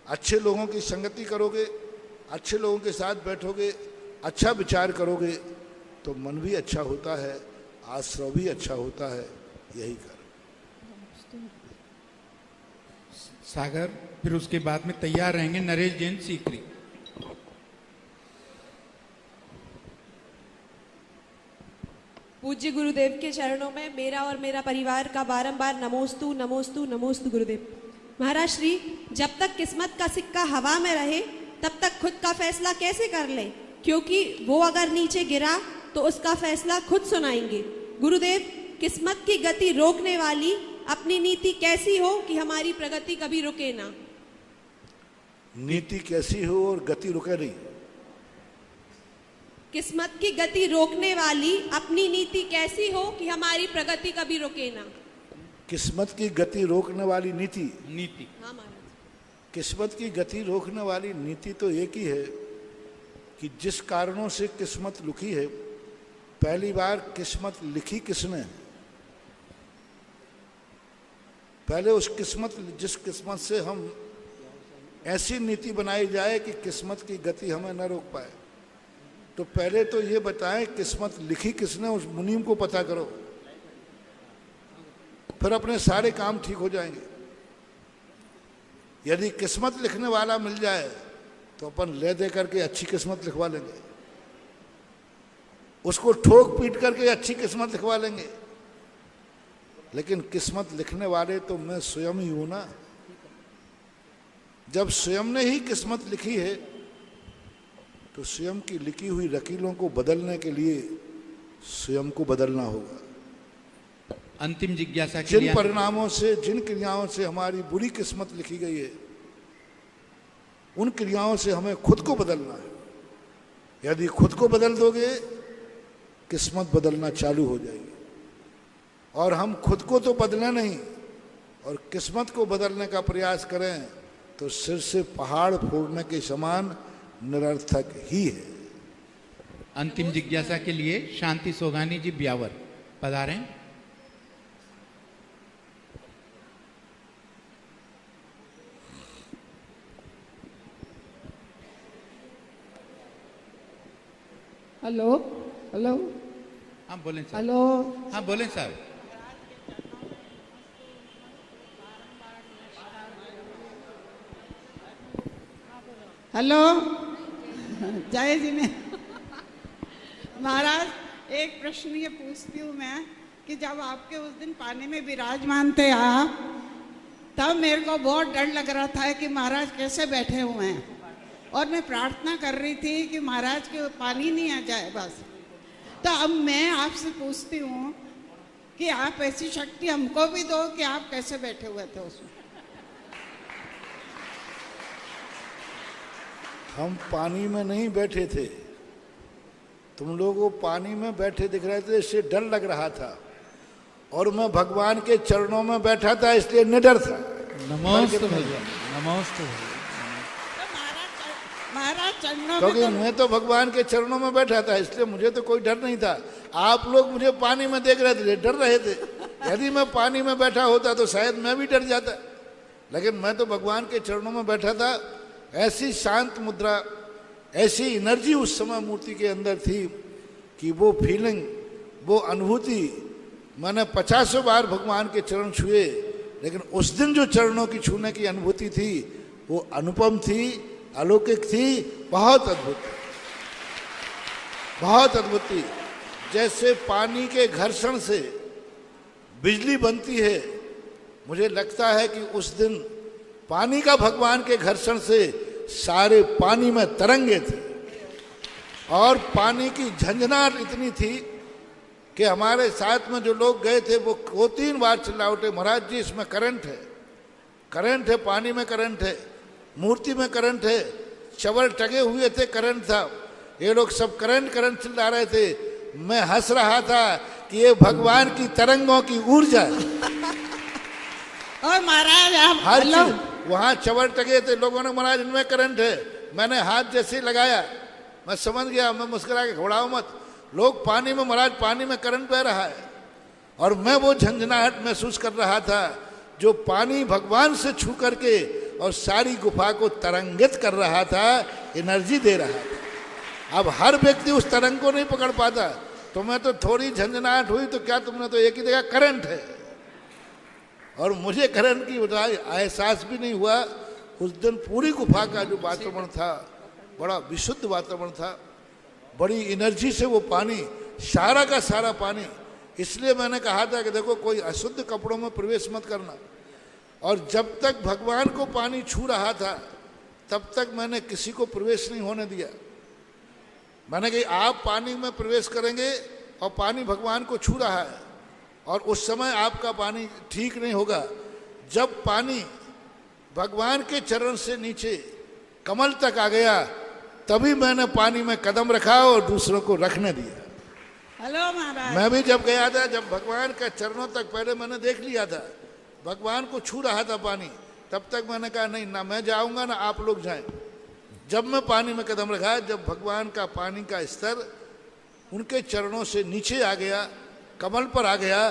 अच्छे लोगों की संगति करोगे, अच्छे लोगों के साथ बैठोगे, अच्छा विचार करोगे तो मन भी अच्छा होता है, आश्रय भी अच्छा होता है। यही कर सागर, फिर उसके बाद में तैयार रहेंगे नरेश जैन सीकरी। पूज्य गुरुदेव के चरणों में मेरा और मेरा परिवार का बारंबार नमोस्तु नमोस्तु नमोस्तु गुरुदेव। महाराज श्री, जब तक किस्मत का सिक्का हवा में रहे तब तक खुद का फैसला कैसे कर ले, क्योंकि वो अगर नीचे गिरा तो उसका फैसला खुद सुनाएंगे। गुरुदेव, किस्मत की गति रोकने वाली अपनी नीति कैसी हो कि हमारी प्रगति कभी रुके ना? नीति कैसी हो और गति रुके नहीं? किस्मत की गति रोकने वाली अपनी नीति कैसी हो कि हमारी प्रगति कभी रुके ना? किस्मत की गति रोकने वाली नीति। हाँ महाराज। किस्मत की गति रोकने वाली नीति तो एक ही है कि जिस कारणों से किस्मत लिखी है, पहली बार किस्मत लिखी किसने? पहले उस किस्मत, जिस किस्मत से हम ऐसी नीति बनाई जाए कि किस्मत की गति हमें न रोक पाए, तो पहले तो ये बताएं किस्मत लिखी किसने, उस मुनीम को पता करो, फिर अपने सारे काम ठीक हो जाएंगे। यदि किस्मत लिखने वाला मिल जाए तो अपन ले दे करके अच्छी किस्मत लिखवा लेंगे, उसको ठोक पीट करके अच्छी किस्मत लिखवा लेंगे। लेकिन किस्मत लिखने वाले तो मैं स्वयं ही हूं ना। जब स्वयं ने ही किस्मत लिखी है तो स्वयं की लिखी हुई लकीरों को बदलने के लिए स्वयं को बदलना होगा। अंतिम जिज्ञासा के जिन लिए परिणामों से, जिन क्रियाओं से हमारी बुरी किस्मत लिखी गई है, उन क्रियाओं से हमें खुद को बदलना है। यदि खुद को बदल दोगे, किस्मत बदलना चालू हो जाएगी। और हम खुद को तो बदले नहीं और किस्मत को बदलने का प्रयास करें तो सिर से पहाड़ फोड़ने के समान निरर्थक ही है। अंतिम जिज्ञासा के लिए शांति सोगानी जी ब्यावर पधारें। Hello hello. हाँ बोलें सर। हेलो। हाँ बोलें सर। हेलो। जय जी ने महाराज एक प्रश्न ये पूछती हूँ मैं कि जब आपके उस दिन पानी में विराजमान थे आप, तब मेरे को बहुत डर लग रहा था कि महाराज कैसे बैठे हुए हैं, और मैं प्रार्थना कर रही थी कि महाराज के पानी नहीं आ जाए बस। तो अब मैं आपसे पूछती हूँ कि आप ऐसी शक्ति हमको भी दो कि आप कैसे बैठे हुए थे उसमें। हम पानी में नहीं बैठे थे, तुम लोगों को पानी में बैठे दिख रहे थे, इससे डर लग रहा था, और मैं भगवान के चरणों में बैठा था इसलिए निडर था। नमस्ते भैया, नमस्ते महाराज चरणों क्योंकि में मैं तो भगवान के चरणों में बैठा था, इसलिए मुझे तो कोई डर नहीं था। आप लोग मुझे पानी में देख रहे थे, डर रहे थे। यदि मैं पानी में बैठा होता तो शायद मैं भी डर जाता, लेकिन मैं तो भगवान के चरणों में बैठा था। ऐसी शांत मुद्रा, ऐसी एनर्जी उस समय मूर्ति के अंदर थी कि वो फीलिंग, वो अनुभूति, मैंने 50 बार भगवान के चरण छुए, लेकिन उस दिन जो चरणों की छूने की अनुभूति थी वो अनुपम थी, अलौकिक थी, बहुत अद्भुत, बहुत अद्भुत थी। जैसे पानी के घर्षण से बिजली बनती है, मुझे लगता है कि उस दिन पानी का भगवान के घर्षण से सारे पानी में तरंगे थे, और पानी की झंझनाहट इतनी थी कि हमारे साथ में जो लोग गए थे वो 2-3 बार चिल्ला उठे, महाराज जी इसमें करंट है, करंट है, पानी में करंट है, मूर्ति में करंट है, चवल टगे हुए थे, करंट था। ये लोग सब करंट करंट चिल्ला रहे थे। मैं हंस रहा था कि ये भगवान की तरंगों की ऊर्जा है। और महाराज आप हर चीज वहाँ चवल टगे थे, लोगों ने महाराज इनमें करंट है। मैंने हाथ जैसे ही लगाया, मैं समझ गया, मैं मुस्कुरा के घबराओ मत, लोग पानी में, महाराज पानी में करंट बह रहा है। और मैं वो झंझनाहट महसूस कर रहा था जो पानी भगवान से छू करके और सारी गुफा को तरंगित कर रहा था, एनर्जी दे रहा था। अब हर व्यक्ति उस तरंग को नहीं पकड़ पाता, तो मैं तो थोड़ी झंझनाहट हुई तो क्या तुमने तो एक ही देखा करंट है, और मुझे करंट की एहसास भी नहीं हुआ। उस दिन पूरी गुफा का जो वातावरण था बड़ा विशुद्ध वातावरण था, बड़ी एनर्जी से वो पानी, सारा का सारा पानी। इसलिए मैंने कहा था कि देखो कोई अशुद्ध कपड़ों में प्रवेश मत करना। और जब तक भगवान को पानी छू रहा था तब तक मैंने किसी को प्रवेश नहीं होने दिया। मैंने कहा आप पानी में प्रवेश करेंगे और पानी भगवान को छू रहा है, और उस समय आपका पानी ठीक नहीं होगा। जब पानी भगवान के चरण से नीचे कमल तक आ गया, तभी मैंने पानी में कदम रखा और दूसरों को रखने दिया। हेलो महाराज, मैं भी जब गया था, जब भगवान के चरणों तक पहले मैंने देख लिया था, भगवान को छू रहा था पानी, तब तक मैंने कहा नहीं, ना मैं जाऊंगा ना आप लोग जाएं। जब मैं पानी में कदम रखा, जब भगवान का पानी का स्तर उनके चरणों से नीचे आ गया, कमल पर आ गया,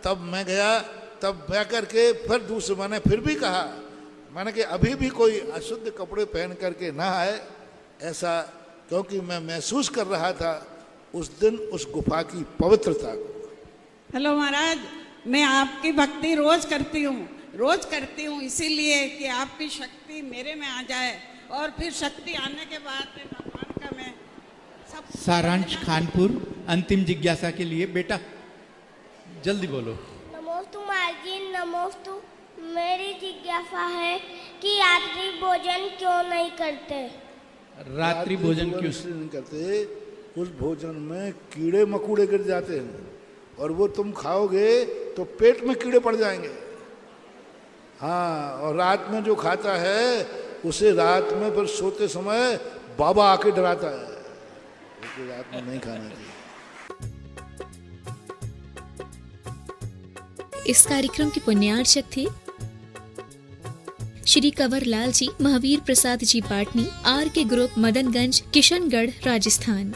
तब मैं गया। तब बह करके फिर दूसरे मैंने फिर भी कहा, मैंने कि अभी भी कोई अशुद्ध कपड़े पहन करके ना आए ऐसा, क्योंकि मैं महसूस कर रहा था उस दिन उस गुफा की पवित्रता को। हेलो महाराज, मैं आपकी भक्ति रोज करती हूँ, इसीलिए कि आपकी शक्ति मेरे में आ जाए, और फिर शक्ति आने के बाद में भगवान का मैं सब। सारांश खानपुर, अंतिम जिज्ञासा के लिए बेटा जल्दी बोलो। नमोस्तु मार्जी, नमोस्तु। मेरी जिज्ञासा है कि रात्रि भोजन क्यों नहीं करते? रात्रि भोजन क्यों इसलिए नहीं करते? उस भोजन में कीड़े मकोड़े गिर जाते हैं, और वो तुम खाओगे तो पेट में कीड़े पड़ जाएंगे। हाँ, और रात में जो खाता है उसे रात में फिर सोते समय बाबा आके डराता है, उसे रात में नहीं खाना चाहिए। इस कार्यक्रम की पुण्यार्चक थे श्री कंवर लाल जी, महावीर प्रसाद जी पाटनी, आर के ग्रुप, मदनगंज, किशनगढ़, राजस्थान।